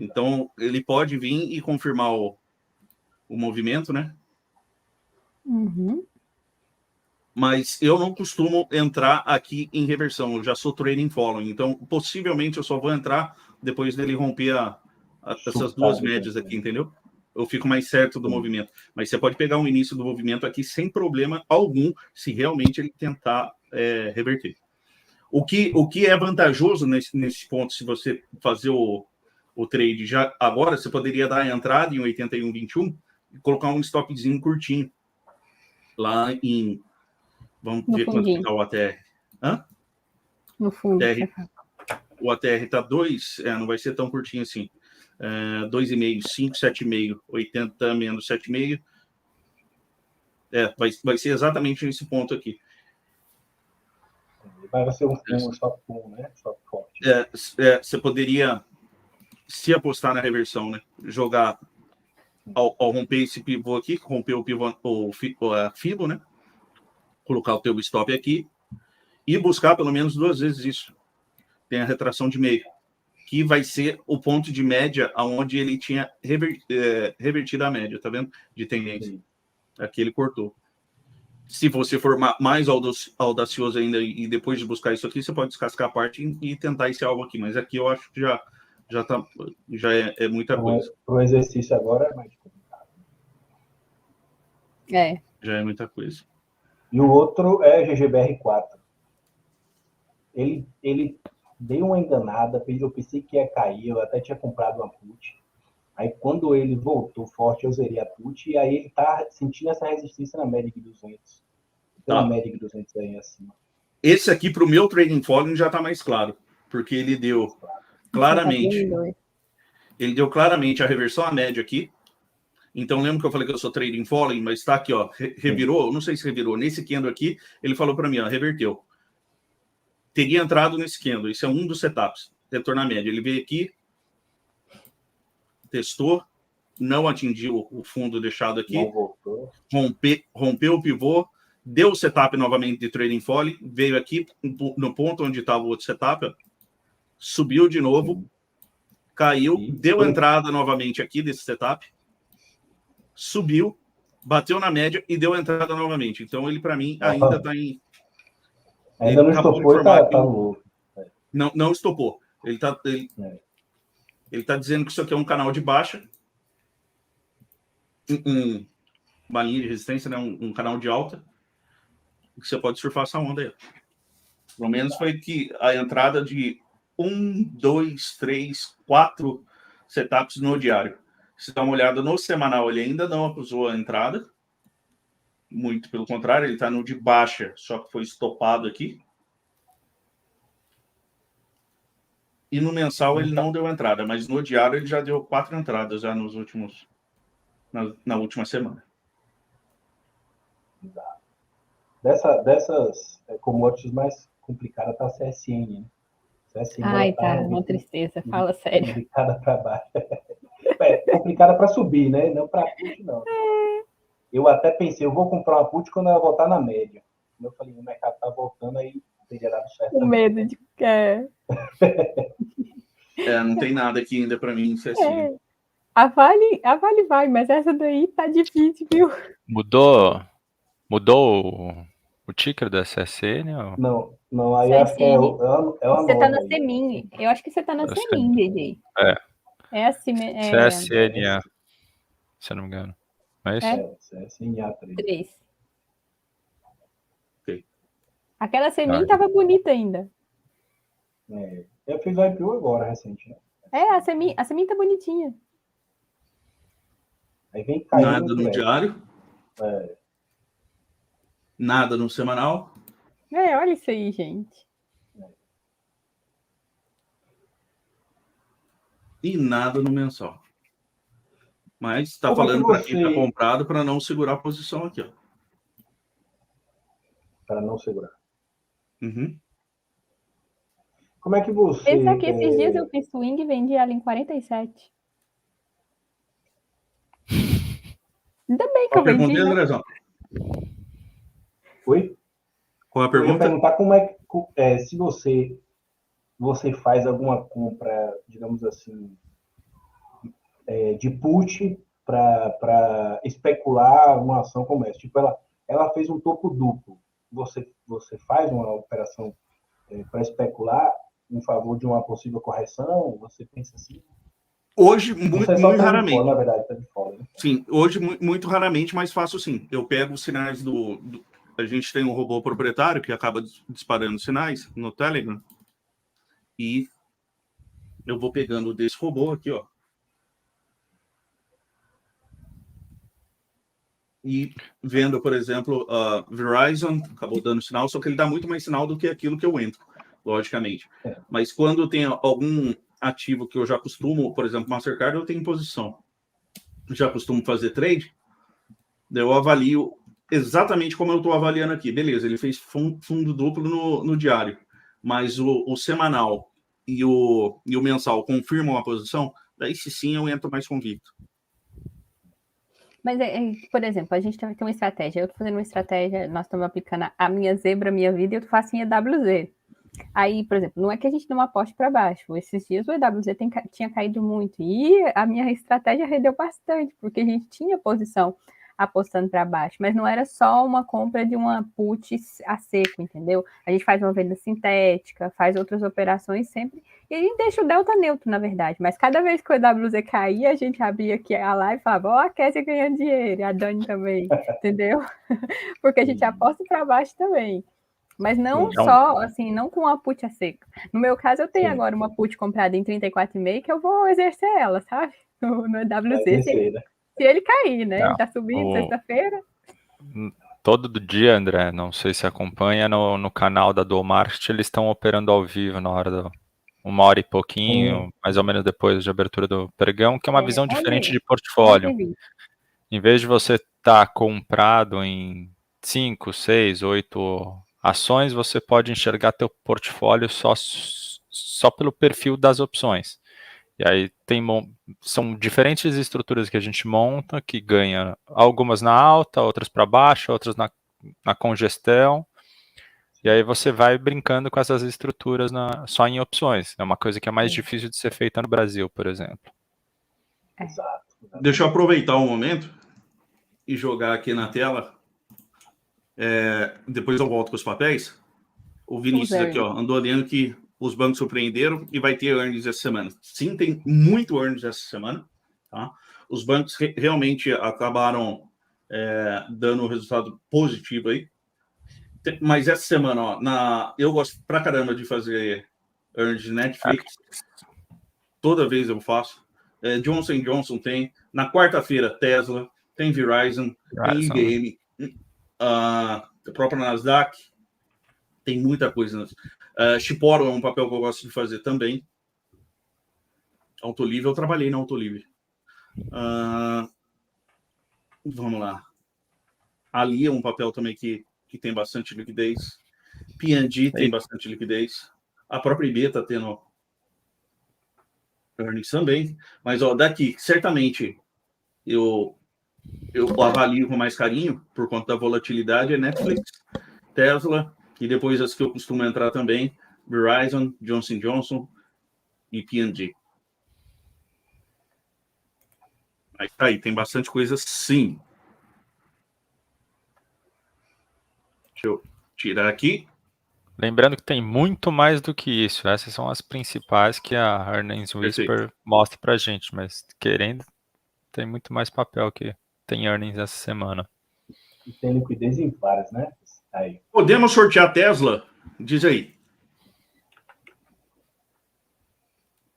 [SPEAKER 1] Então, ele pode vir e confirmar o movimento, né?
[SPEAKER 3] Uhum.
[SPEAKER 1] Mas eu não costumo entrar aqui em reversão, eu já sou trading following, então possivelmente eu só vou entrar depois dele romper essas duas médias aqui, entendeu? Eu fico mais certo do movimento. Mas você pode pegar o início do movimento aqui sem problema algum, se realmente ele tentar reverter. O que é vantajoso nesse ponto, se você fazer o trade já agora, você poderia dar a entrada em 81,21 e colocar um stopzinho curtinho lá em... Vamos ver quanto está o ATR. Hã?
[SPEAKER 3] No fundo.
[SPEAKER 1] O ATR está 2, não vai ser tão curtinho assim. 2,5, 5, 7,5, 80 menos 7,5. Vai ser exatamente nesse ponto aqui.
[SPEAKER 2] Vai ser um stop bom, né? Stop forte.
[SPEAKER 1] Você poderia, se apostar na reversão, né? Jogar ao romper esse pivô aqui, romper o pivô, a Fibo, né? Colocar o teu stop aqui e buscar pelo menos 2 vezes isso. Tem a retração de meio, que vai ser o ponto de média aonde ele tinha revertido a média, tá vendo? De tendência. Sim. Aqui ele cortou. Se você for mais audacioso ainda e depois de buscar isso aqui, você pode descascar a parte e tentar esse alvo aqui. Mas aqui eu acho que já é muita coisa.
[SPEAKER 2] O exercício agora é mais complicado.
[SPEAKER 1] Já é muita coisa.
[SPEAKER 2] E o outro é GGBR4. Ele deu uma enganada, eu pensei que ia cair, eu até tinha comprado uma put. Aí quando ele voltou forte, eu zerei a put, e aí ele tá sentindo essa resistência na Medic 200. Pela Medic 200 aí acima.
[SPEAKER 1] Esse aqui, para o meu trading volume, já está mais claro, porque ele deu claramente... Ele deu claramente a reversão à média aqui. Então, lembra que eu falei que eu sou trading volume, mas está aqui, ó, revirou, não sei se revirou, nesse candle aqui, ele falou para mim, ó, reverteu. Teria entrado nesse candle, esse é um dos setups, retorno à média. Ele veio aqui, testou, não atingiu o fundo deixado aqui, rompeu o pivô, deu o setup novamente de trading folly, veio aqui no ponto onde estava o outro setup, ó, subiu de novo, caiu, deu entrada novamente aqui desse setup, subiu, bateu na média e deu entrada novamente. Então ele, para mim, ainda está em...
[SPEAKER 2] Ainda não estopou, tá louco.
[SPEAKER 1] Não estopou. Ele tá dizendo que isso aqui é um canal de baixa, uma linha de resistência, né? Um canal de alta, que você pode surfar essa onda aí. Pelo menos foi que a entrada de 1, 2, 3, 4 setups no diário. Se dá uma olhada no semanal, ele ainda não acusou a entrada. Muito pelo contrário, ele está no de baixa, só que foi estopado aqui. E no mensal ele não deu entrada, mas no diário ele já deu 4 entradas já nos últimos na última semana.
[SPEAKER 2] Dessas commodities mais complicadas tá a CSN, né? CSN,
[SPEAKER 3] Ai, tá, uma tristeza, fala sério.
[SPEAKER 2] Complicada para baixo. Complicada para subir, né? Não para put, não. Eu até pensei, eu vou comprar uma put quando ela voltar na média. Eu falei, o mercado tá voltando, aí teria dado certo.
[SPEAKER 3] Com medo de...
[SPEAKER 1] Não tem nada aqui ainda para mim, CSN.
[SPEAKER 3] A Vale vai, mas essa daí tá difícil, viu?
[SPEAKER 4] Mudou o ticker da CSN? Ou...
[SPEAKER 2] Não, aí acho que é uma
[SPEAKER 3] você tá na
[SPEAKER 2] aí.
[SPEAKER 3] Semin. Eu acho que você tá na Semin, DJ. É assim,
[SPEAKER 4] CSN, se eu não me engano. É isso?
[SPEAKER 2] CSNA 3.
[SPEAKER 3] 3.
[SPEAKER 1] Okay.
[SPEAKER 3] Aquela Semin tava bonita ainda.
[SPEAKER 2] Eu fiz o IPO agora, recente, né?
[SPEAKER 3] A Semin tá bonitinha.
[SPEAKER 2] Aí vem caindo.
[SPEAKER 1] Nada no diário. Nada no semanal.
[SPEAKER 3] Olha isso aí, gente.
[SPEAKER 1] E nada no mensal. Mas está falando para quem está comprado para não segurar a posição aqui, ó.
[SPEAKER 2] Para não segurar.
[SPEAKER 1] Uhum.
[SPEAKER 2] Como é que você...
[SPEAKER 3] Esse aqui, esses dias eu fiz swing e vendi ela em 47. Ainda bem que eu vendi,
[SPEAKER 1] pergunta, Andrezão?
[SPEAKER 2] Oi?
[SPEAKER 1] Qual a pergunta?
[SPEAKER 2] Eu ia perguntar como é que... se você faz alguma compra, digamos assim, de put para especular uma ação como essa. Tipo, ela fez um topo duplo. Você faz uma operação para especular em favor de uma possível correção? Você pensa assim?
[SPEAKER 1] Hoje, muito raramente.
[SPEAKER 2] Fora, na verdade, tá de fora, né?
[SPEAKER 1] Sim, hoje, muito raramente, mas faço sim. Eu pego os sinais a gente tem um robô proprietário que acaba disparando sinais no Telegram. E eu vou pegando desse robô aqui, ó. E vendo, por exemplo, a Verizon acabou dando sinal, só que ele dá muito mais sinal do que aquilo que eu entro, logicamente. Mas quando tem algum ativo que eu já costumo, por exemplo, Mastercard, eu tenho em posição. Já costumo fazer trade, eu avalio exatamente como eu estou avaliando aqui. Beleza, ele fez fundo duplo no diário, mas o semanal e o mensal confirmam a posição, daí sim eu entro mais convicto.
[SPEAKER 3] Mas, por exemplo, a gente tem uma estratégia. Eu estou fazendo uma estratégia, nós estamos aplicando a minha zebra, a minha vida, e eu faço em EWZ. Aí, por exemplo, não é que a gente não aposte para baixo. Esses dias o EWZ tinha caído muito. E a minha estratégia rendeu bastante, porque a gente tinha posição apostando para baixo. Mas não era só uma compra de uma put a seco, entendeu? A gente faz uma venda sintética, faz outras operações sempre. E a gente deixa o delta neutro, na verdade. Mas cada vez que o EWZ caía, a gente abria aqui a live e falava, ó, a Kézia ganhando dinheiro, e a Dani também, entendeu? Porque a gente aposta para baixo também. Mas não só, assim, não com a put a seco. No meu caso, eu tenho agora uma put comprada em 34,5 que eu vou exercer ela, sabe? No EWZ, se ele cair, né? Ele tá subindo sexta-feira.
[SPEAKER 4] Todo dia, André, não sei se acompanha, no canal da Dual Market, eles estão operando ao vivo na hora do... 1h e pouquinho, mais ou menos depois de abertura do pregão, que é uma visão diferente de portfólio. Em vez de você estar comprado em 5, 6, 8 ações, você pode enxergar teu portfólio só pelo perfil das opções. E aí são diferentes estruturas que a gente monta, que ganha algumas na alta, outras para baixo, outras na congestão. E aí você vai brincando com essas estruturas só em opções. É uma coisa que é mais difícil de ser feita no Brasil, por exemplo.
[SPEAKER 2] Exato.
[SPEAKER 1] Deixa eu aproveitar um momento e jogar aqui na tela. Depois eu volto com os papéis. O Vinícius aqui, ó, andou olhando que os bancos surpreenderam e vai ter earnings essa semana. Sim, tem muito earnings essa semana. Tá? Os bancos realmente acabaram dando um resultado positivo aí. Mas essa semana, ó, eu gosto pra caramba de fazer earnings de Netflix. Toda vez eu faço. Johnson & Johnson tem. Na quarta-feira, Tesla. Tem Verizon. Tem IBM. A própria Nasdaq. Tem muita coisa. Chiporo é um papel que eu gosto de fazer também. Autolivre, eu trabalhei na Autolivre. Vamos lá. Ali é um papel também que tem bastante liquidez. P&G tem bastante liquidez. A própria IB está tendo earnings também. Mas, ó, daqui, certamente, eu avalio com mais carinho, por conta da volatilidade, é Netflix, Tesla, e depois as que eu costumo entrar também, Verizon, Johnson & Johnson e P&G. Aí tá aí, tem bastante coisa sim. Deixa eu tirar aqui.
[SPEAKER 4] Lembrando que tem muito mais do que isso. Essas são as principais que a Earnings Whisper mostra pra gente, mas querendo, tem muito mais papel que tem earnings essa semana.
[SPEAKER 2] E tem liquidez em várias, né? Aí.
[SPEAKER 1] Podemos sortear a Tesla? Diz aí.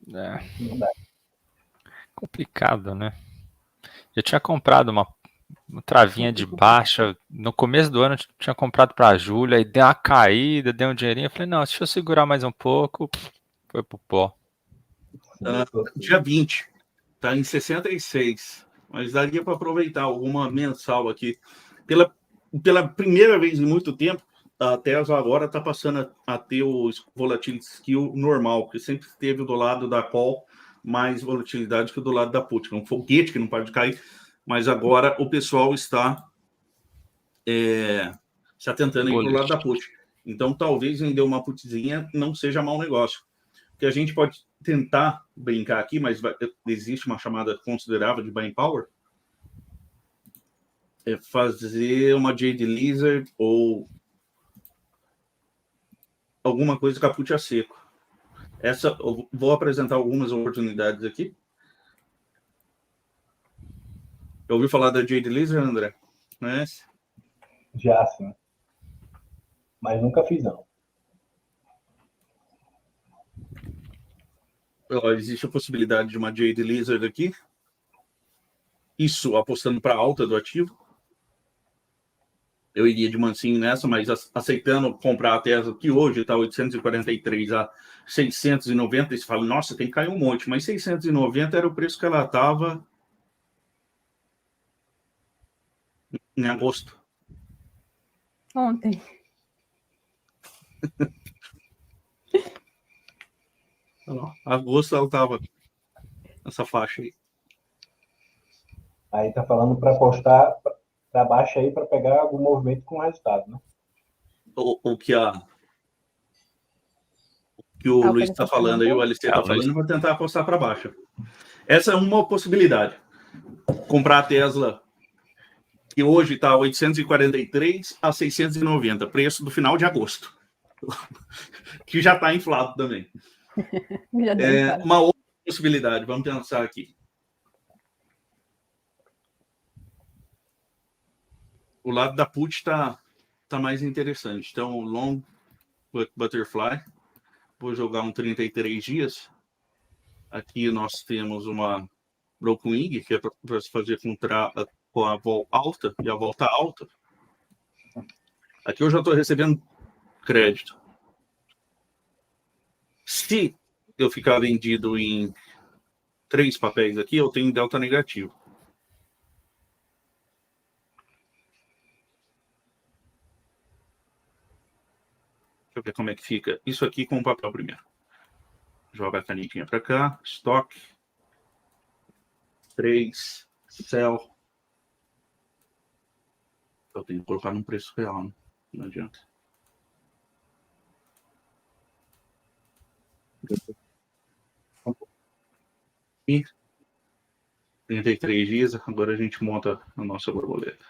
[SPEAKER 2] Não dá.
[SPEAKER 4] Complicado, né? Eu tinha comprado uma travinha de baixa. No começo do ano eu tinha comprado pra Júlia, aí deu uma caída, deu um dinheirinho. Eu falei, não, deixa eu segurar mais um pouco. Foi pro pó.
[SPEAKER 1] Dia 20. Tá em 66. Mas daria para aproveitar alguma mensal aqui. Pela primeira vez em muito tempo, a Tesla agora está passando a ter o volatility skill normal, porque sempre esteve do lado da call mais volatilidade que do lado da put. Um foguete que não pode cair, mas agora o pessoal está se atentando aí para o lado da put. Então, talvez vender uma putzinha não seja mau negócio. Que a gente pode tentar brincar aqui, mas existe uma chamada considerável de buying power, é fazer uma Jade Lizard ou alguma coisa caput a seco. Eu vou apresentar algumas oportunidades aqui. Eu ouvi falar da Jade Lizard, André? Conhece?
[SPEAKER 2] Já, sim. Mas nunca fiz, não.
[SPEAKER 1] Existe a possibilidade de uma Jade Lizard aqui. Isso apostando para alta do ativo. Eu iria de mansinho nessa, mas aceitando comprar a Tesla, que hoje está 843 a 690, e você fala, nossa, tem que cair um monte, mas 690 era o preço que ela estava em agosto.
[SPEAKER 3] Ontem.
[SPEAKER 1] Agosto ela estava nessa faixa aí.
[SPEAKER 2] Aí tá falando para apostar para baixo aí para pegar algum movimento com resultado, né?
[SPEAKER 1] O que o Luiz está falando aí, o LC está falando, eu vou tentar apostar para baixo. Essa é uma possibilidade. Comprar a Tesla, que hoje está 843 a 690, preço do final de agosto. Que já está inflado também. Uma outra possibilidade, vamos pensar aqui. O lado da put está mais interessante. Então, long butterfly, vou jogar um 33 dias. Aqui nós temos uma broken wing, que é para se fazer com a volta alta e a volta alta. Aqui eu já estou recebendo crédito. Se eu ficar vendido em 3 papéis aqui, eu tenho delta negativo. Deixa eu ver como é que fica isso aqui com o papel primeiro. Joga a canetinha para cá, estoque, 3, sell. Eu tenho que colocar num preço real, né? Não adianta. E 33 dias, agora a gente monta a nossa borboleta.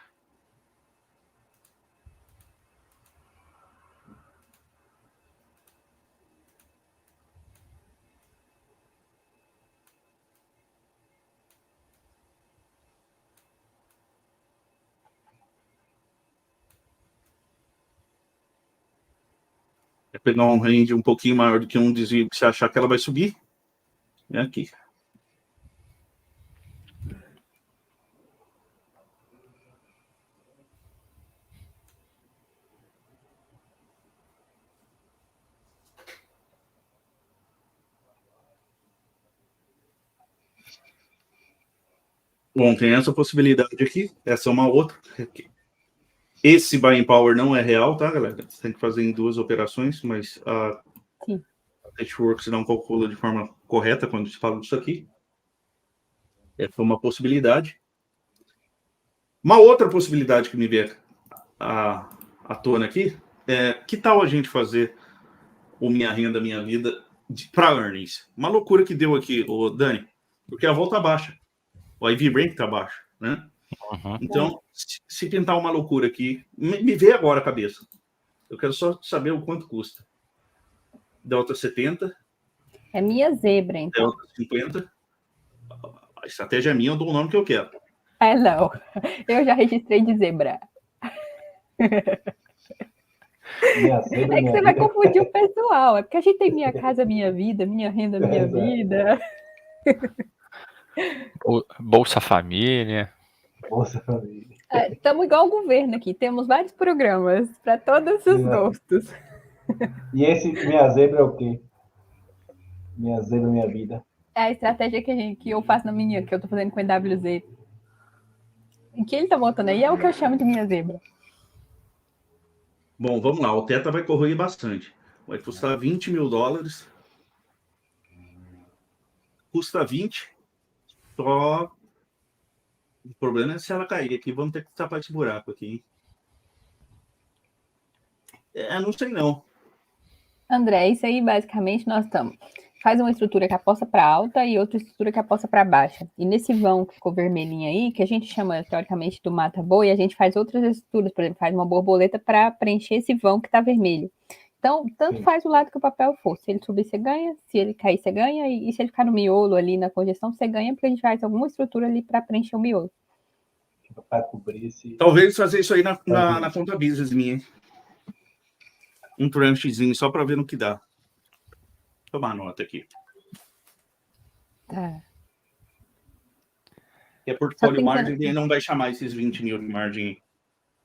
[SPEAKER 1] É pegar um range um pouquinho maior do que um desvio que você achar que ela vai subir. É aqui. Bom, tem essa possibilidade aqui. Essa é uma outra. Esse buying power não é real, tá, galera? Você tem que fazer em 2 operações, mas a Networks não calcula de forma correta quando se fala disso aqui. Essa é uma possibilidade. Uma outra possibilidade que me veio à tona aqui é que tal a gente fazer o Minha Renda, Minha Vida para earnings? Uma loucura que deu aqui, o Dani, porque a volta baixa. O IV Rank tá baixo, né?
[SPEAKER 4] Uhum.
[SPEAKER 1] Então, se tentar uma loucura aqui, me veio agora a cabeça. Eu quero só saber o quanto custa. Delta 70.
[SPEAKER 3] É minha zebra, então.
[SPEAKER 1] Delta 50. A estratégia é minha, eu dou o nome que eu quero.
[SPEAKER 3] É, não. Eu já registrei de zebra.
[SPEAKER 2] Minha zebra,
[SPEAKER 3] É que
[SPEAKER 2] minha
[SPEAKER 3] você vai
[SPEAKER 2] vida.
[SPEAKER 3] confundir o pessoal. É porque a gente tem Minha Casa Minha Vida, Minha Renda Minha
[SPEAKER 2] Exato.
[SPEAKER 3] Vida.
[SPEAKER 4] Bolsa Família.
[SPEAKER 2] Bolsa Família.
[SPEAKER 3] Estamos igual o governo aqui. Temos vários programas para todos os
[SPEAKER 2] Exato.
[SPEAKER 3] gostos.
[SPEAKER 2] E esse Minha Zebra é o quê? Minha Zebra, Minha Vida.
[SPEAKER 3] É a estratégia que eu faço na minha, que eu tô fazendo com o EWZ. O que ele tá botando aí é o que eu chamo de minha zebra.
[SPEAKER 1] Bom, vamos lá. O Teta vai corroer bastante. Vai custar $20 mil. Custa 20. Só... O problema é se ela cair aqui. Vamos ter que tapar esse buraco aqui. Não sei não.
[SPEAKER 3] André, isso aí basicamente nós estamos. Faz uma estrutura que aposta para alta e outra estrutura que aposta para baixa. E nesse vão que ficou vermelhinho aí, que a gente chama teoricamente do mata-boi, a gente faz outras estruturas, por exemplo, faz uma borboleta para preencher esse vão que está vermelho. Então, tanto faz o lado que o papel for. Se ele subir, você ganha. Se ele cair, você ganha. E se ele ficar no miolo ali na congestão, você ganha, porque a gente faz alguma estrutura ali para preencher o miolo.
[SPEAKER 2] Para cobrir esse...
[SPEAKER 1] Talvez fazer isso aí na conta business minha. Um tranchezinho só para ver no que dá. Vou tomar nota aqui.
[SPEAKER 3] Tá.
[SPEAKER 1] É portfólio margem e não vai chamar esses 20 mil de margem.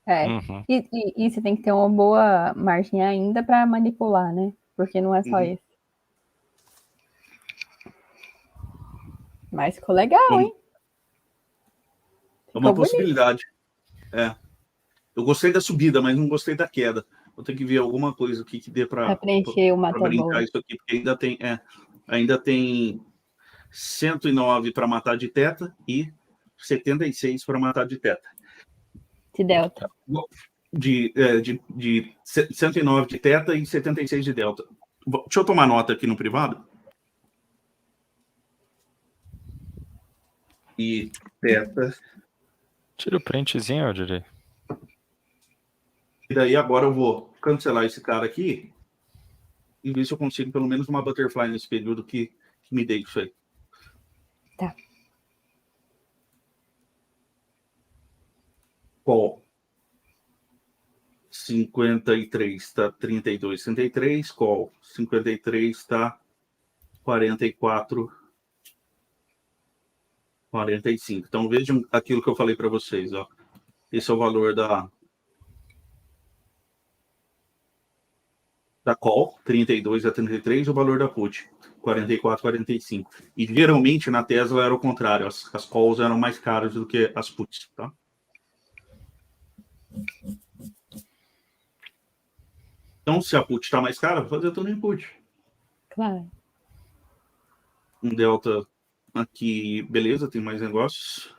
[SPEAKER 4] Uhum.
[SPEAKER 3] E você tem que ter uma boa margem ainda para manipular, né? Porque não é só isso. Mas ficou legal, hein?
[SPEAKER 1] É uma possibilidade. Eu gostei da subida, mas não gostei da queda. Vou ter que ver alguma coisa aqui que dê para
[SPEAKER 3] preencher o mata-boi.
[SPEAKER 1] isso aqui, porque ainda tem 109 para matar de teta e 76 para matar de teta.
[SPEAKER 3] De delta.
[SPEAKER 1] De 109 de teta e 76 de delta. Deixa eu tomar nota aqui no privado. E teta.
[SPEAKER 4] Tira o printzinho, eu diria.
[SPEAKER 1] E daí agora eu vou cancelar esse cara aqui e ver se eu consigo pelo menos uma butterfly nesse período que me dê isso aí.
[SPEAKER 3] Tá.
[SPEAKER 1] Call 53 está 32, 63. Call 53 está 44, 45. Então vejam aquilo que eu falei para vocês, ó. Esse é o valor da call, 32 a 33, o valor da put, 44, 45. E geralmente na Tesla era o contrário, as calls eram mais caras do que as puts, tá? Então, se a put está mais cara, vou fazer tudo em put.
[SPEAKER 3] Claro.
[SPEAKER 1] Um delta aqui, beleza, tem mais negócios.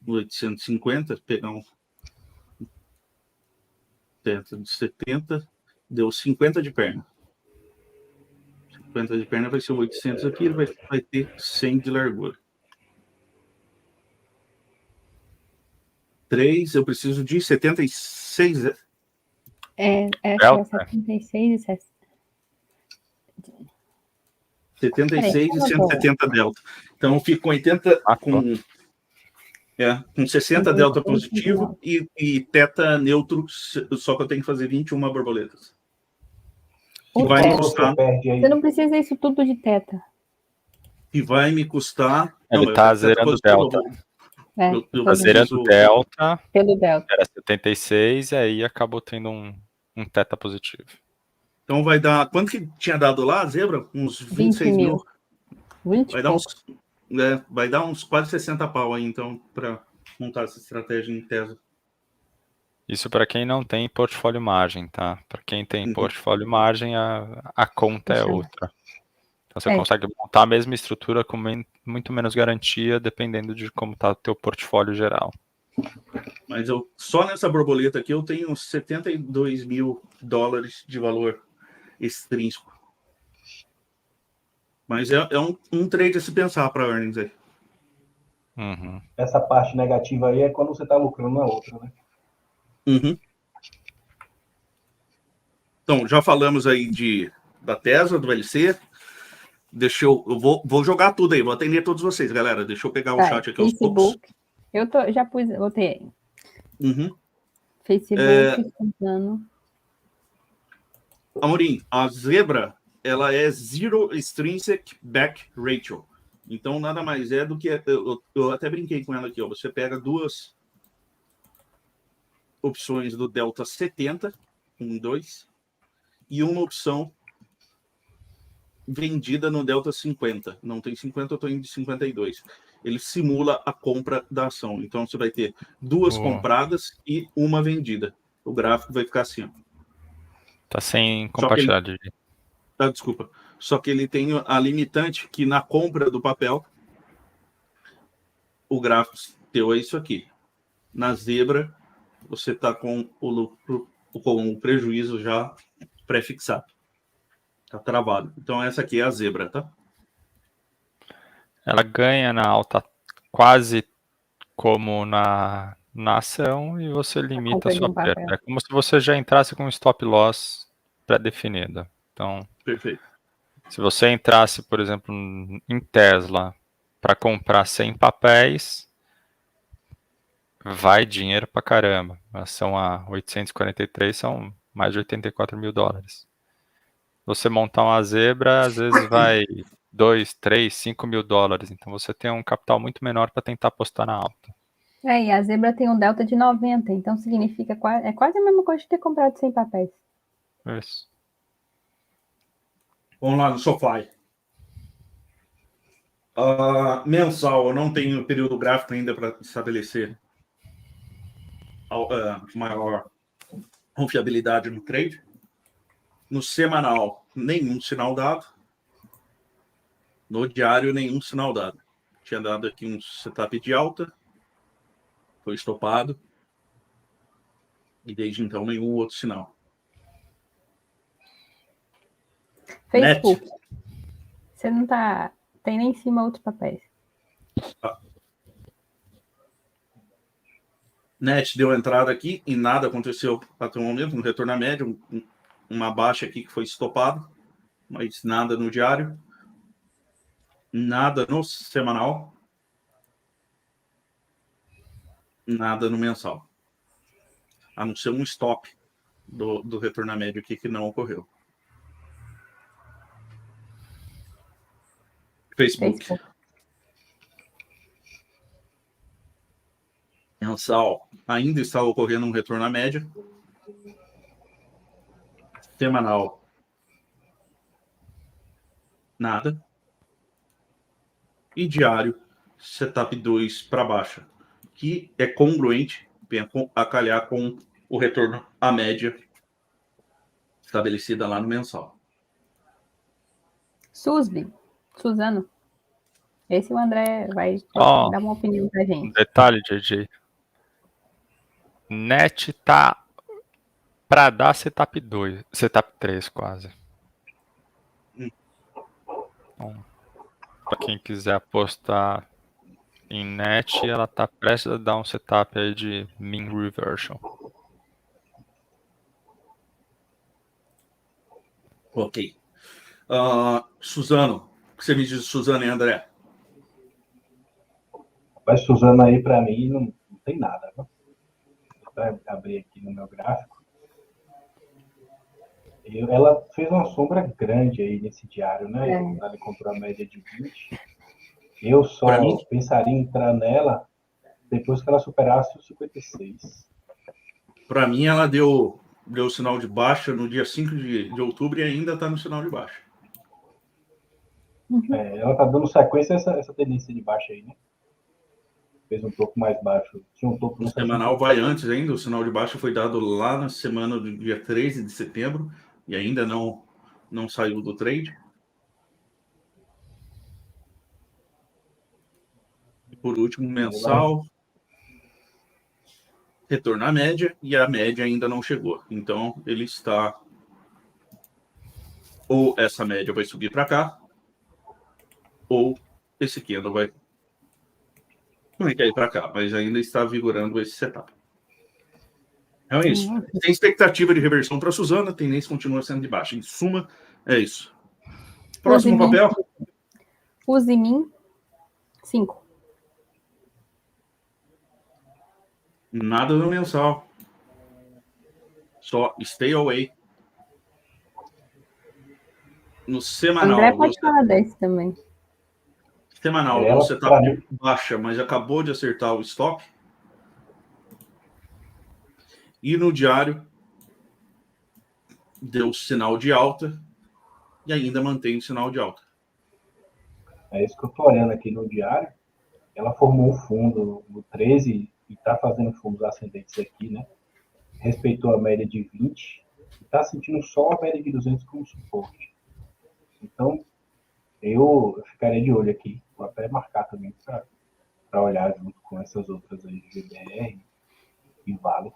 [SPEAKER 1] 850, pegar um delta de 70, deu 50 de perna. 50 de perna vai ser 800 aqui, ele vai ter 100 de largura. 3, eu preciso de 76.
[SPEAKER 3] É 76 e
[SPEAKER 1] 76 e 170 delta. Então eu fico com 80 com 60 delta positivo e teta neutro, só que eu tenho que fazer 21 borboletas. E vai me custar.
[SPEAKER 3] Você não precisa isso tudo de teta.
[SPEAKER 1] E vai me custar.
[SPEAKER 4] Ele está zerando delta.
[SPEAKER 3] Tá
[SPEAKER 4] zerando delta.
[SPEAKER 3] Pelo delta.
[SPEAKER 4] Era 76 e aí acabou tendo um teta positivo.
[SPEAKER 1] Então vai dar. Quanto que tinha dado lá, zebra? Uns 26 mil.
[SPEAKER 3] 20
[SPEAKER 1] vai dar uns Vai dar uns quase 60 pau aí, então, para montar essa estratégia em Tesla.
[SPEAKER 4] Isso para quem não tem portfólio margem, tá? Para quem tem portfólio margem, a conta é outra. Então você consegue montar a mesma estrutura com muito menos garantia, dependendo de como está o teu portfólio geral.
[SPEAKER 1] Mas só nessa borboleta aqui eu tenho $72 mil de valor extrínseco. Mas é um trade a se pensar para earnings aí.
[SPEAKER 2] Essa parte negativa aí é quando você está lucrando na outra, né?
[SPEAKER 1] Então, já falamos aí da Tesla, do VLC. Deixa eu vou jogar tudo aí, vou atender todos vocês, galera. Deixa eu pegar o chat aqui aos poucos.
[SPEAKER 3] Já botei aí. Facebook, contando.
[SPEAKER 1] Amorim, a Zebra, ela é Zero Extrinsic Back Ratio. Então, nada mais é do que... Eu até brinquei com ela aqui, ó. Você pega duas opções do Delta 70, 1 e 2, e uma opção vendida no Delta 50. Não tem 50, eu estou indo de 52. Ele simula a compra da ação. Então, você vai ter duas compradas e uma vendida. O gráfico vai ficar assim, ó.
[SPEAKER 4] Tá sem compartilhar.
[SPEAKER 1] Desculpa. Só que ele tem a limitante que na compra do papel, o gráfico teu é isso aqui. Na Zebra, você está com o lucro, com o prejuízo já pré-fixado. Tá travado. Então, essa aqui é a Zebra, tá?
[SPEAKER 4] Ela ganha na alta quase como na ação e você limita a sua perda. É como se você já entrasse com um stop loss pré-definido. Então,
[SPEAKER 1] perfeito.
[SPEAKER 4] Se você entrasse, por exemplo, em Tesla para comprar 100 papéis, vai dinheiro pra caramba. A ação a 843 são mais de $84 mil. Você montar uma Zebra, às vezes vai 2, 3, 5 mil dólares. Então você tem um capital muito menor para tentar apostar na alta.
[SPEAKER 3] E a Zebra tem um delta de 90, então significa quase a mesma coisa de ter comprado 100 papéis.
[SPEAKER 4] Isso.
[SPEAKER 1] Vamos lá no SoFi. Mensal, eu não tenho período gráfico ainda para estabelecer maior confiabilidade no trade. No semanal, nenhum sinal dado. No diário, nenhum sinal dado. Tinha dado aqui um setup de alta. Foi estopado. E desde então, nenhum outro sinal.
[SPEAKER 3] Facebook. Net. Você não tá... Tem nem em cima outros papéis.
[SPEAKER 1] Net deu entrada aqui e nada aconteceu até o momento. Um retorno à média, uma baixa aqui que foi estopado. Mas nada no diário. Nada no semanal. Nada no mensal. A não ser um stop do retorno à média aqui que não ocorreu. Facebook. Mensal ainda está ocorrendo um retorno à média. Semanal. Nada. E diário, setup 2 para baixa, que é congruente, vem a calhar com o retorno à média estabelecida lá no mensal.
[SPEAKER 3] Suzano. Esse o André vai dar uma opinião pra gente.
[SPEAKER 4] Um detalhe, JJ. Net tá para dar setup 2, setup 3 quase. Então, para quem quiser apostar em Net, ela tá prestes a dar um setup aí de mean reversion.
[SPEAKER 1] Ok. Suzano, o que você me diz de Suzano e André?
[SPEAKER 2] Mas Suzano aí, para mim, não tem nada. Né? Vou abrir aqui no meu gráfico. Ela fez uma sombra grande aí nesse diário, né? Ela encontrou a média de 20. Eu só pensaria em entrar nela depois que ela superasse os 56.
[SPEAKER 1] Para mim, ela deu sinal de baixa no dia 5 de outubro e ainda está no sinal de baixa.
[SPEAKER 2] Ela tá dando sequência a essa tendência de baixa aí, né? Fez um topo mais baixo. Tinha um topo
[SPEAKER 1] no semanal vai antes ainda, o sinal de baixa foi dado lá na semana do dia 13 de setembro e ainda não saiu do trade. E por último, mensal, retorno à média, e a média ainda não chegou. Então, ele está... Ou essa média vai subir para cá, ou esse candle vai cair para cá, mas ainda está vigorando esse setup. Então é isso. Tem expectativa de reversão para a Suzana, a tendência continua sendo de baixa. Em suma, é isso. Próximo papel.
[SPEAKER 3] Uzimin 5.
[SPEAKER 1] Nada no mensal. Só stay away. No semanal.
[SPEAKER 3] André pode falar desse também.
[SPEAKER 1] Semanal, deu setup baixa, mas acabou de acertar o stop. E no diário, deu sinal de alta e ainda mantém o sinal de alta.
[SPEAKER 2] É isso que eu estou olhando aqui no diário. Ela formou um fundo no 13 e está fazendo fundos ascendentes aqui, né? Respeitou a média de 20 e está sentindo só a média de 200 como suporte. Então, eu ficaria de olho aqui. Vou até marcar também para olhar junto com essas outras aí, GBR e Vale.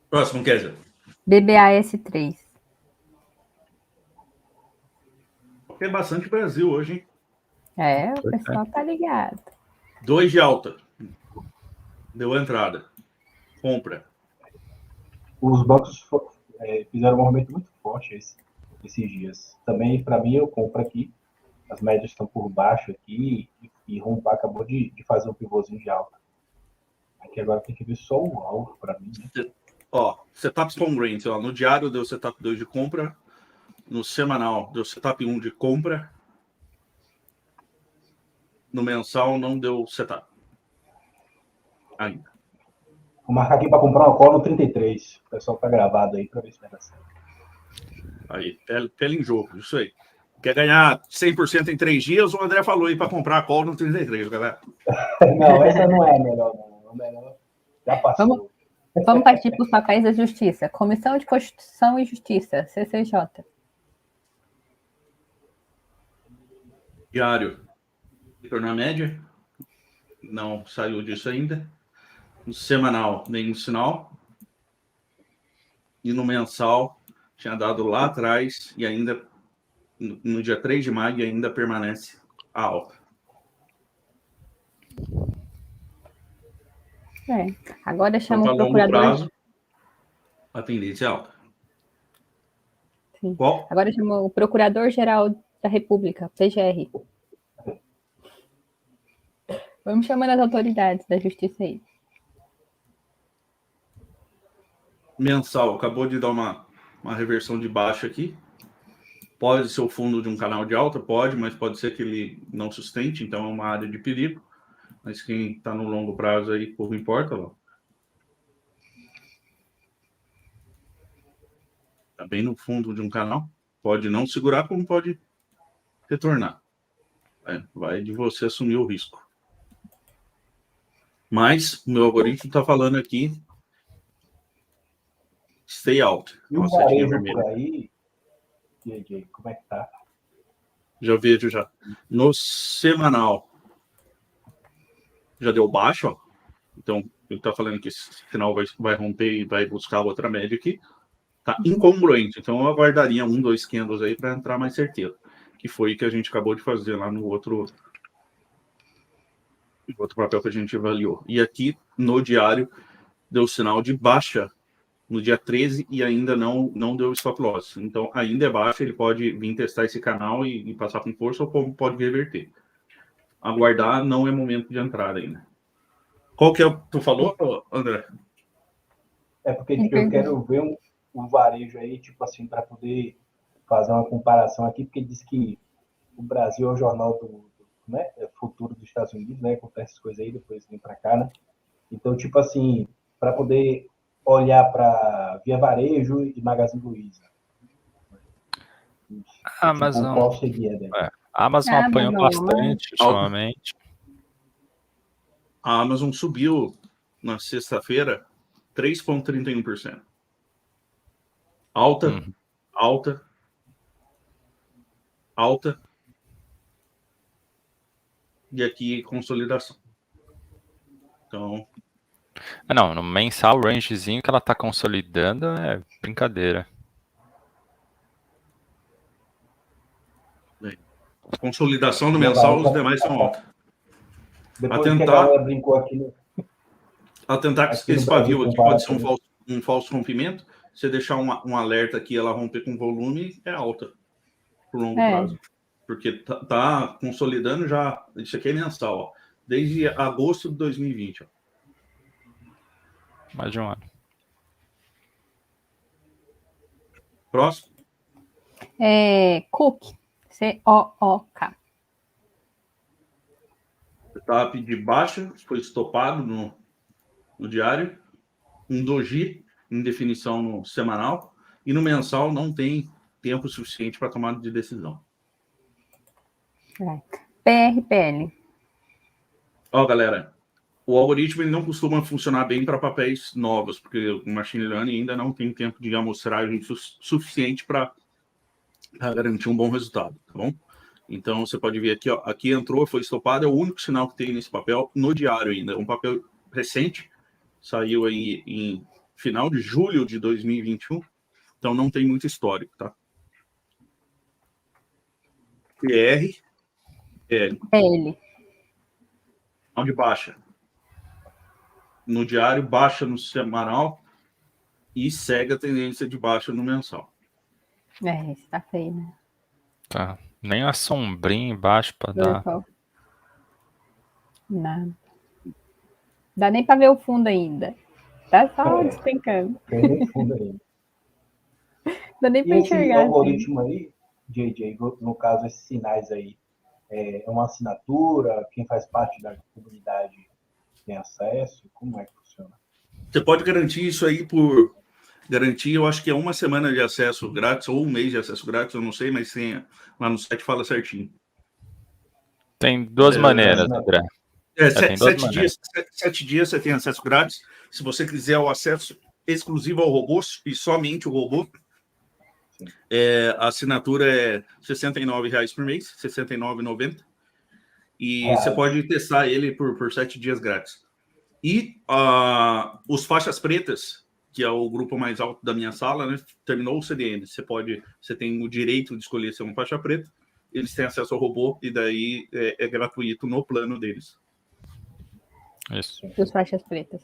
[SPEAKER 1] Próximo, Kézia.
[SPEAKER 3] BBAS3.
[SPEAKER 1] É bastante Brasil hoje, hein?
[SPEAKER 3] O pessoal tá ligado.
[SPEAKER 1] 2 de alta. Deu entrada. Compra.
[SPEAKER 2] Os bancos fizeram um movimento muito forte esses dias. Também, para mim, eu compro aqui. As médias estão por baixo aqui e Rompa acabou de fazer um pivôzinho de alta. Aqui agora tem que ver só o alvo para mim, né?
[SPEAKER 1] Ó, setups congruentes. Ó, no diário deu setup 2 de compra. No semanal deu setup 1 de compra. No mensal não deu setup. Ainda.
[SPEAKER 2] Vou marcar aqui para comprar uma call no 33. O pessoal tá gravado aí para ver se vai dar certo.
[SPEAKER 1] Aí, pele em jogo, isso aí. Quer ganhar 100% em 3 dias? O André falou aí para comprar a call no 33, galera.
[SPEAKER 2] Não, essa não é a melhor, não. A melhor já passou.
[SPEAKER 3] Vamos partir para os papéis da Justiça. Comissão de Constituição e Justiça, CCJ.
[SPEAKER 1] Diário. Retorno à média. Não saiu disso ainda. No semanal, nenhum sinal. E no mensal, tinha dado lá atrás e ainda no dia 3 de maio ainda permanece a alta.
[SPEAKER 3] Agora chama
[SPEAKER 1] então,
[SPEAKER 3] o procurador.
[SPEAKER 1] Prazo, a tendência é alta.
[SPEAKER 3] Sim.
[SPEAKER 1] Qual?
[SPEAKER 3] Agora chama o Procurador-Geral da República, PGR. Vamos chamando as autoridades da justiça aí.
[SPEAKER 1] Mensal, acabou de dar uma reversão de baixa aqui. Pode ser o fundo de um canal de alta? Pode, mas pode ser que ele não sustente, então é uma área de perigo. Mas quem está no longo prazo aí, pouco importa. Está bem no fundo de um canal. Pode não segurar, como pode retornar. Vai de você assumir o risco. Mas o meu algoritmo está falando aqui stay out.
[SPEAKER 2] E o varejo por aí, JJ, como é que tá?
[SPEAKER 1] Já vejo já. No semanal já deu baixo, ó. Então ele está falando que esse sinal vai romper e vai buscar outra média aqui. Tá incongruente. Então eu aguardaria 1, 2 candles aí para entrar mais certeiro. Que foi o que a gente acabou de fazer lá no outro papel que a gente avaliou. E aqui no diário deu sinal de baixa no dia 13 e ainda não deu stop loss. Então ainda é baixa, ele pode vir testar esse canal e passar com força ou pode reverter. Aguardar não é momento de entrada ainda. Qual que é o que tu falou, André?
[SPEAKER 2] É porque eu quero ver um varejo aí, tipo assim, para poder fazer uma comparação aqui, porque diz que o Brasil é o jornal do né, futuro dos Estados Unidos, né? Acontece essas coisas aí, depois vem para cá, né? Então, tipo assim, para poder olhar para Via Varejo e Magazine Luiza,
[SPEAKER 4] A Amazon,
[SPEAKER 2] qual seria, né?
[SPEAKER 4] a Amazon apanhou bastante ultimamente.
[SPEAKER 1] A Amazon subiu na sexta-feira 3,31%. Alta, alta, alta. E aqui, consolidação. Então...
[SPEAKER 4] Não, no mensal, o rangezinho que ela tá consolidando é brincadeira.
[SPEAKER 1] Consolidação no mensal, os demais são altos.
[SPEAKER 2] Depois que a galera brincou aqui no...
[SPEAKER 1] Atentar que esse pavio aqui pode ser um falso rompimento. Se deixar um alerta aqui, ela romper com volume, é alta por longo prazo. Porque tá consolidando já. Isso aqui é mensal, ó, desde agosto de 2020. Ó.
[SPEAKER 4] Mais de um ano.
[SPEAKER 1] Próximo.
[SPEAKER 3] Cook. C-O-O-K.
[SPEAKER 1] Etapa de baixa, foi estopado no diário. Um doji em definição no semanal. E no mensal não tem tempo suficiente para tomada de decisão.
[SPEAKER 3] PRPL.
[SPEAKER 1] Ó, galera, o algoritmo ele não costuma funcionar bem para papéis novos, porque o machine learning ainda não tem tempo de amostragem suficiente para garantir um bom resultado, tá bom? Então, você pode ver aqui, ó, aqui entrou, foi estopado, é o único sinal que tem nesse papel no diário ainda. É um papel recente, saiu aí em final de julho de 2021, então não tem muito histórico, tá? PR,
[SPEAKER 3] L.
[SPEAKER 1] Onde baixa? No diário, baixa no semanal e segue a tendência de baixa no mensal.
[SPEAKER 3] Isso tá feio, né?
[SPEAKER 4] Tá. Nem a sombrinha embaixo para dar.
[SPEAKER 3] Nada. Dá nem para ver o fundo ainda. Tá só despencando.
[SPEAKER 2] Tem nem fundo ainda.
[SPEAKER 3] Dá nem para enxergar.
[SPEAKER 2] Esse algoritmo aí, JJ, no caso, esses sinais aí, é uma assinatura? Quem faz parte da comunidade tem acesso? Como é que funciona?
[SPEAKER 1] Você pode garantir isso aí por... Garantir, eu acho que é uma semana de acesso grátis ou um mês de acesso grátis, eu não sei, mas tem, lá no site fala certinho.
[SPEAKER 4] Tem duas maneiras, André.
[SPEAKER 1] 7 dias você tem acesso grátis. Se você quiser o acesso exclusivo ao robô e somente o robô, a assinatura é R$ 69,00 por mês, R$ 69,90. E você pode testar ele por 7 dias grátis. E os faixas pretas, que é o grupo mais alto da minha sala, né? Terminou o CDN. Você tem o direito de escolher ser uma faixa preta. Eles têm acesso ao robô e daí é gratuito no plano deles.
[SPEAKER 4] Isso.
[SPEAKER 3] Os faixas pretas.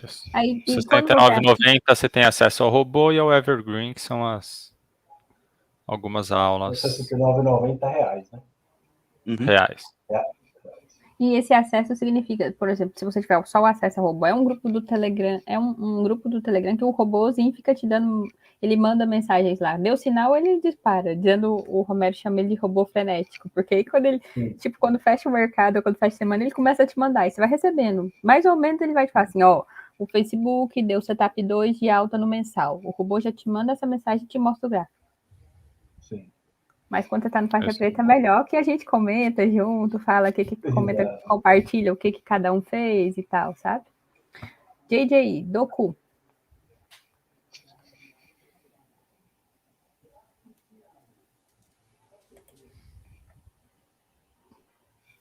[SPEAKER 4] Isso.
[SPEAKER 3] Aí,
[SPEAKER 4] R$ 69,90 você tem acesso ao robô e ao Evergreen, que são algumas aulas.
[SPEAKER 2] R$ 69,90, né?
[SPEAKER 4] Reais.
[SPEAKER 3] E esse acesso significa, por exemplo, se você tiver só o acesso ao robô, é um grupo do Telegram, um grupo do Telegram que o robôzinho fica te dando, ele manda mensagens lá, deu sinal, ele dispara, dizendo, o Romero chama ele de robô frenético, porque aí quando ele, tipo, quando fecha o mercado, ou quando fecha a semana, ele começa a te mandar, e você vai recebendo, mais ou menos ele vai te falar assim, ó, o Facebook deu setup 2 de alta no mensal, o robô já te manda essa mensagem e te mostra o gráfico.
[SPEAKER 2] Sim.
[SPEAKER 3] Mas quando você tá no faixa preta, é melhor que a gente comenta junto, fala o que comenta, compartilha o que cada um fez e tal, sabe? JJ, Doku.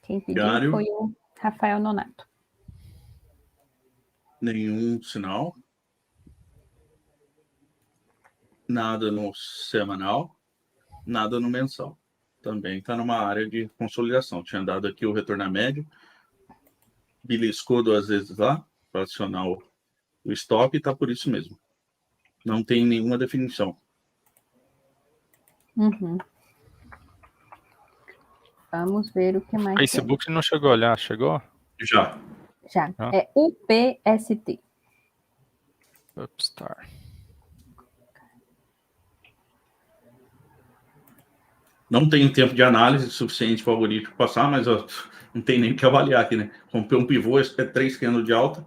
[SPEAKER 3] Quem pediu foi o Rafael Nonato.
[SPEAKER 1] Nenhum sinal. Nada no semanal. Nada no mensal. Também está numa área de consolidação. Tinha dado aqui o retorno à média. Beliscou 2 vezes lá para acionar o stop e está por isso mesmo. Não tem nenhuma definição.
[SPEAKER 3] Vamos ver o que mais.
[SPEAKER 4] Facebook não chegou a olhar, chegou?
[SPEAKER 1] Já.
[SPEAKER 3] É UPST.
[SPEAKER 4] Upstart.
[SPEAKER 1] Não tem tempo de análise suficiente para o algoritmo passar, mas não tem nem o que avaliar aqui, né? Rompeu um pivô, 3 candles de alta.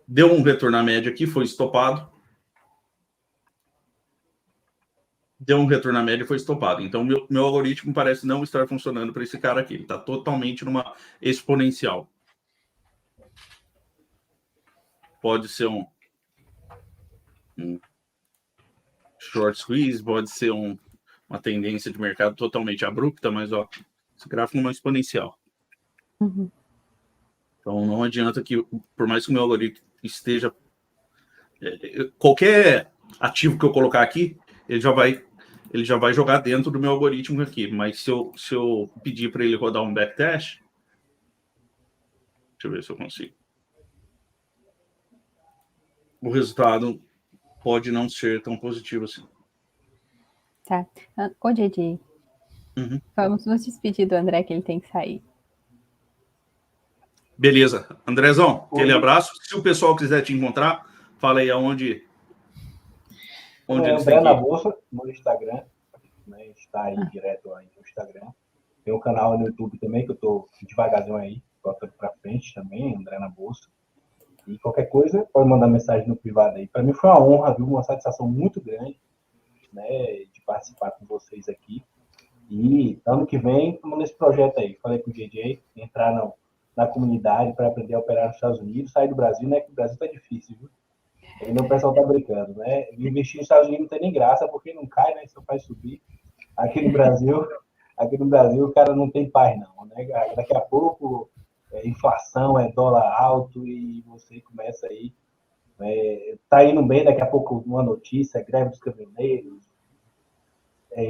[SPEAKER 1] Deu um retorno à média aqui, foi estopado. deu um retorno à média e foi estopado. Então, meu algoritmo parece não estar funcionando para esse cara aqui. Ele está totalmente numa exponencial. Pode ser um short squeeze, pode ser uma tendência de mercado totalmente abrupta, mas ó, esse gráfico é uma exponencial.
[SPEAKER 3] Uhum.
[SPEAKER 1] Então, não adianta que, por mais que o meu algoritmo esteja... qualquer ativo que eu colocar aqui, ele já vai jogar dentro do meu algoritmo aqui. Mas se eu pedir para ele rodar um backtest, deixa eu ver se eu consigo. O resultado pode não ser tão positivo assim.
[SPEAKER 3] Tá. Ô, JJ, vamos nos despedir do André, que ele tem que sair.
[SPEAKER 1] Beleza. Andrezão, aquele abraço. Se o pessoal quiser te encontrar, fala aí aonde eles têm
[SPEAKER 2] André
[SPEAKER 1] que
[SPEAKER 2] na
[SPEAKER 1] ir.
[SPEAKER 2] Bolsa, no Instagram, né? Está aí direto aí no Instagram. Tem um canal no YouTube também, que eu tô devagarzinho aí, botando pra frente também, André na Bolsa. E qualquer coisa, pode mandar mensagem no privado aí. Para mim foi uma honra, viu? Uma satisfação muito grande, né, de participar com vocês aqui. E ano que vem, estamos nesse projeto aí. Falei com o JJ, entrar na comunidade para aprender a operar nos Estados Unidos, sair do Brasil, né? Que o Brasil tá difícil, viu? Ainda o pessoal tá brincando, né? Investir nos Estados Unidos não tem nem graça, porque não cai, né? Só faz subir. Aqui no Brasil, o cara não tem paz, não, né? Daqui a pouco, inflação, dólar alto e você começa aí. Tá indo bem, daqui a pouco uma notícia, greve dos caminhoneiros,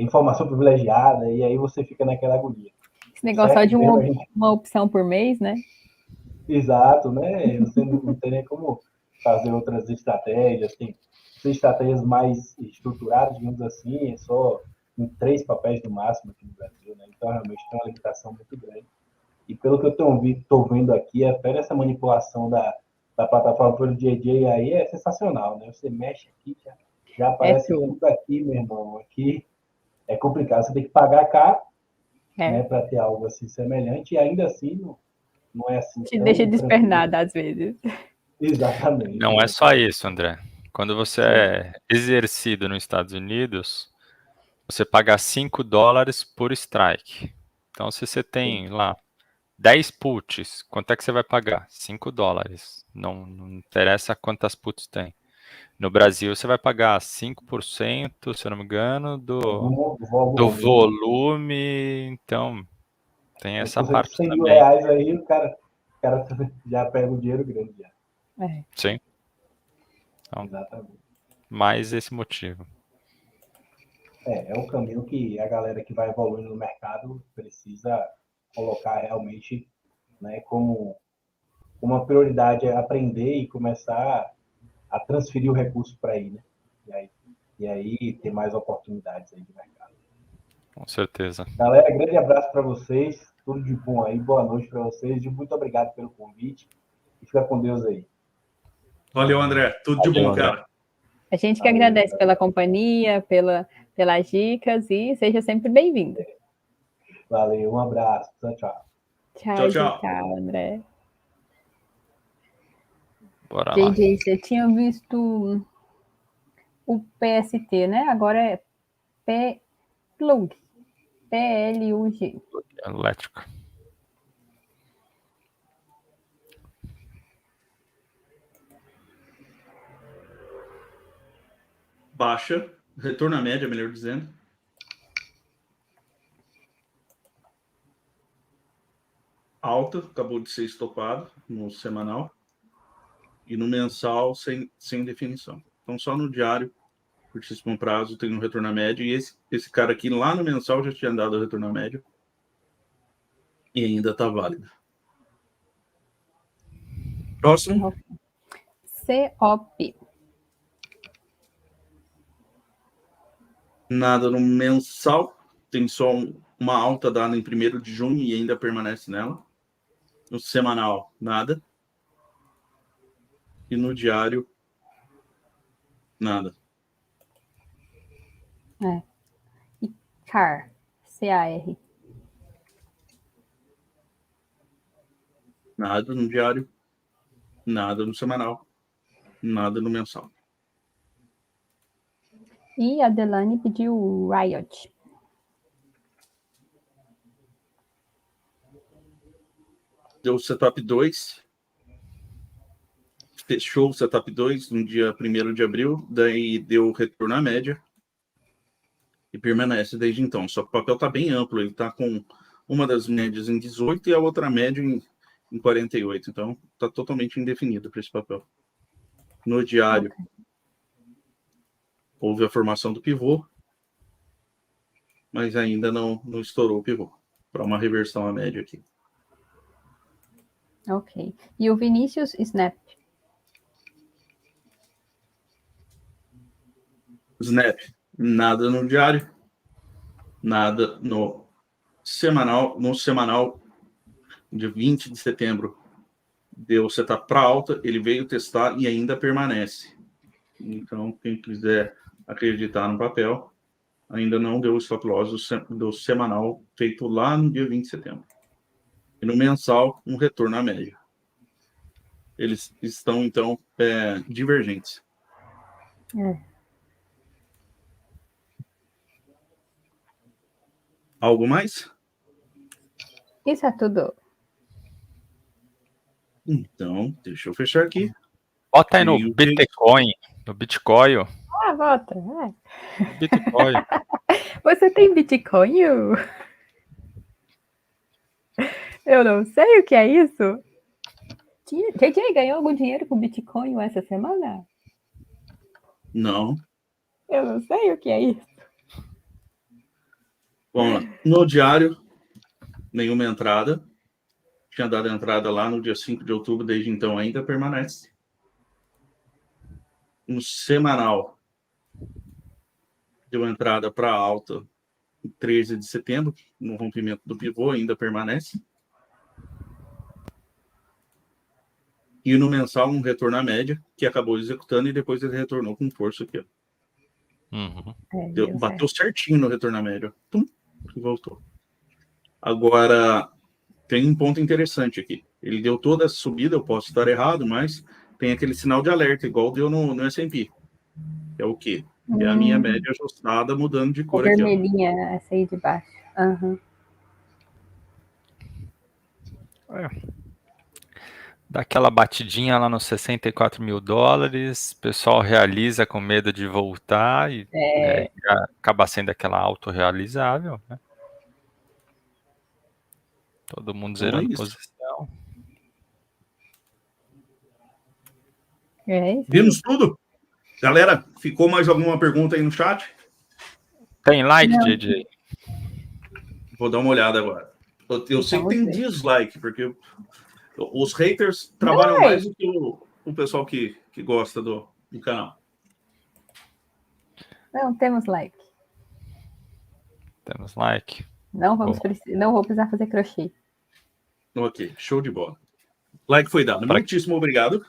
[SPEAKER 2] informação privilegiada, e aí você fica naquela agonia.
[SPEAKER 3] Esse negócio só de
[SPEAKER 2] gente...
[SPEAKER 3] uma opção por mês, né?
[SPEAKER 2] Exato, né? Você não tem nem como fazer outras estratégias, tem estratégias mais estruturadas, digamos assim, é só em 3 papéis no máximo aqui no Brasil, né? Então, realmente tem uma limitação muito grande. E pelo que eu estou vendo aqui, até essa manipulação da plataforma pelo JJ aí é sensacional, né? Você mexe aqui, já aparece tudo aqui, meu irmão. Aqui é complicado. Você tem que pagar caro, né, para ter algo assim semelhante, e ainda assim não é assim.
[SPEAKER 3] Te deixa despernada às vezes.
[SPEAKER 2] Exatamente.
[SPEAKER 4] Não é só isso, André. Quando você é exercido nos Estados Unidos, você paga $5 por strike. Então, se você tem lá 10 puts, quanto é que você vai pagar? $5. Não interessa quantas puts tem. No Brasil, você vai pagar 5%, se eu não me engano, do volume. Então, tem essa parte
[SPEAKER 2] R$100
[SPEAKER 4] também.
[SPEAKER 2] mil aí, o cara já pega o dinheiro grande. Já.
[SPEAKER 4] Sim. Então,
[SPEAKER 2] exatamente.
[SPEAKER 4] Mais esse motivo.
[SPEAKER 2] É o caminho que a galera que vai evoluindo no mercado precisa colocar realmente, né, como uma prioridade, é aprender e começar a transferir o recurso para aí, né? E aí ter mais oportunidades aí de mercado.
[SPEAKER 4] Com certeza.
[SPEAKER 2] Galera, grande abraço para vocês, tudo de bom aí, boa noite para vocês e muito obrigado pelo convite e fica com Deus aí.
[SPEAKER 1] Valeu, André, tudo de bom, cara.
[SPEAKER 3] A gente que agradece pela companhia, pelas dicas e seja sempre bem-vindo.
[SPEAKER 2] Valeu, um abraço, tchau.
[SPEAKER 3] Tchau, André.
[SPEAKER 4] Bora lá.
[SPEAKER 3] JJ, você tinha visto o PST, né? Agora é PLUG. PLUG.
[SPEAKER 4] Elétrica.
[SPEAKER 1] Baixa, retorno à média, melhor dizendo. Alta, acabou de ser estopado no semanal. E no mensal, sem definição. Então, só no diário, curtíssimo prazo, tem um retorno à média. E esse cara aqui, lá no mensal, já tinha dado o retorno à média. E ainda está válido. Próximo.
[SPEAKER 3] COP.
[SPEAKER 1] Nada no mensal. Tem só uma alta dada em 1º de junho e ainda permanece nela. No semanal, nada. E no diário, nada.
[SPEAKER 3] E CAR. CAR.
[SPEAKER 1] Nada no diário, nada no semanal, nada no mensal.
[SPEAKER 3] E a Delane pediu Riot.
[SPEAKER 1] Deu o setup 2. Fechou o setup 2 no dia 1º de abril. Daí deu retorno à média. E permanece desde então. Só que o papel está bem amplo. Ele está com uma das médias em 18 e a outra média em 48. Então, está totalmente indefinido para esse papel. No diário, houve a formação do pivô, mas ainda não estourou o pivô. Para uma reversão à média aqui.
[SPEAKER 3] Ok. E o Vinícius Snap?
[SPEAKER 1] Snap, nada no diário, nada no semanal. No semanal, de 20 de setembro, deu setup para alta, ele veio testar e ainda permanece. Então, quem quiser acreditar no papel, ainda não deu o stop loss do semanal feito lá no dia 20 de setembro. E no mensal, um retorno à média. Eles estão, então, divergentes. Algo mais?
[SPEAKER 3] Isso é tudo.
[SPEAKER 1] Então, deixa eu fechar aqui.
[SPEAKER 4] Bota aí no Bitcoin. No Bitcoin.
[SPEAKER 3] Bota.
[SPEAKER 4] Bitcoin.
[SPEAKER 3] Você tem Bitcoin? Eu não sei o que é isso. JJ ganhou algum dinheiro com Bitcoin essa semana?
[SPEAKER 1] Não.
[SPEAKER 3] Eu não sei o que é isso.
[SPEAKER 1] Vamos lá. No diário, nenhuma entrada. Tinha dado entrada lá no dia 5 de outubro, desde então ainda permanece. No semanal, deu entrada para alta em 13 de setembro, no rompimento do pivô, ainda permanece. E no mensal, um retorno à média, que acabou executando e depois ele retornou com força aqui.
[SPEAKER 4] Uhum.
[SPEAKER 1] Bateu certinho no retorno à média. Tum, e voltou. Agora, tem um ponto interessante aqui. Ele deu toda a subida, eu posso estar errado, mas tem aquele sinal de alerta, igual deu no S&P. É o quê? É a minha média ajustada mudando de cor aqui.
[SPEAKER 3] Vermelhinha, essa aí de baixo. Uhum.
[SPEAKER 4] Dá aquela batidinha lá nos 64 mil dólares, o pessoal realiza com medo de voltar e acaba sendo aquela autorrealizável, né? Todo mundo
[SPEAKER 1] Então
[SPEAKER 4] zerando posição.
[SPEAKER 1] Vimos tudo? Galera, ficou mais alguma pergunta aí no chat?
[SPEAKER 4] Tem like, JJ?
[SPEAKER 1] Vou dar uma olhada agora. Eu sei que tem dislike, porque os haters trabalham mais do que o pessoal que gosta do canal.
[SPEAKER 3] Não, temos like.
[SPEAKER 4] Temos like.
[SPEAKER 3] Não vou precisar fazer crochê.
[SPEAKER 1] Ok, show de bola. Like foi dado. Muitíssimo obrigado.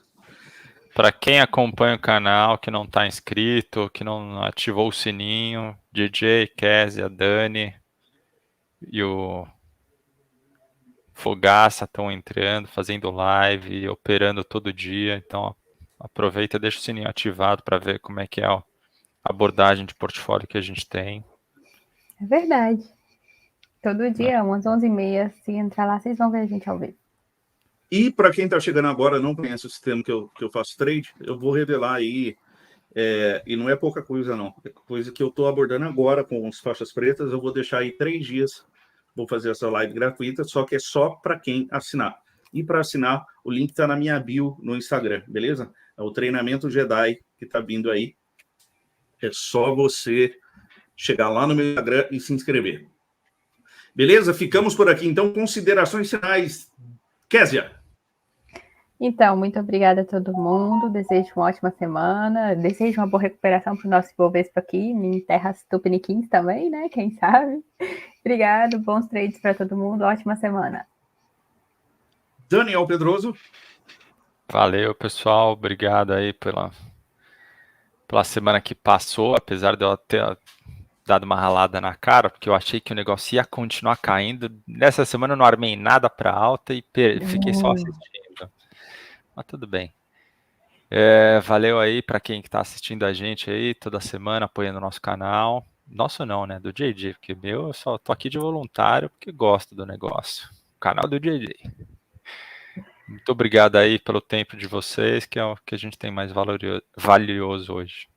[SPEAKER 4] Para quem acompanha o canal, que não está inscrito, que não ativou o sininho, DJ, Kézia, Dani e o Fogaça estão entrando, fazendo live, operando todo dia. Então, aproveita e deixa o sininho ativado para ver como é que é a abordagem de portfólio que a gente tem.
[SPEAKER 3] É verdade. Todo dia, umas 11h30, se entrar lá, vocês vão ver a gente ao vivo.
[SPEAKER 1] E para quem está chegando agora, não conhece o sistema que eu faço trade, eu vou revelar aí, e não é pouca coisa não, é coisa que eu estou abordando agora com as faixas pretas. Eu vou deixar aí 3 dias, vou fazer essa live gratuita, só que é só para quem assinar. E para assinar, o link está na minha bio no Instagram, beleza? É o treinamento Jedi que está vindo aí. É só você chegar lá no meu Instagram e se inscrever. Beleza? Ficamos por aqui. Então, considerações finais. Kézia.
[SPEAKER 3] Então, muito obrigada a todo mundo. Desejo uma ótima semana. Desejo uma boa recuperação para o nosso Ibovespa aqui, em terras tupiniquins também, né? Quem sabe? Obrigado. Bons trades para todo mundo. Ótima semana.
[SPEAKER 1] Daniel Pedroso.
[SPEAKER 4] Valeu, pessoal. Obrigado aí pela semana que passou, apesar de eu ter dado uma ralada na cara, porque eu achei que o negócio ia continuar caindo. Nessa semana eu não armei nada para alta e fiquei só assistindo. Mas tudo bem. Valeu aí para quem está assistindo a gente aí toda semana, apoiando o nosso canal. Nosso não, né? Do JJ, porque eu só tô aqui de voluntário porque gosto do negócio. O canal do JJ. Muito obrigado aí pelo tempo de vocês, que é o que a gente tem mais valioso hoje.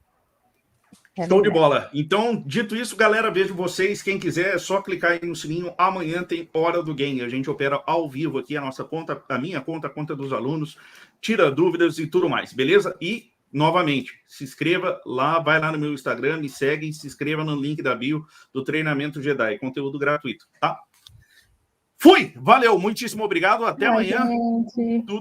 [SPEAKER 1] Show de bola. Então, dito isso, galera, vejo vocês. Quem quiser, é só clicar aí no sininho. Amanhã tem Hora do Game. A gente opera ao vivo aqui, a nossa conta, a minha conta, a conta dos alunos, tira dúvidas e tudo mais, beleza? E, novamente, se inscreva lá, vai lá no meu Instagram, me segue e se inscreva no link da bio do Treinamento Jedi, conteúdo gratuito, tá? Fui! Valeu, muitíssimo obrigado, até amanhã.
[SPEAKER 3] Gente.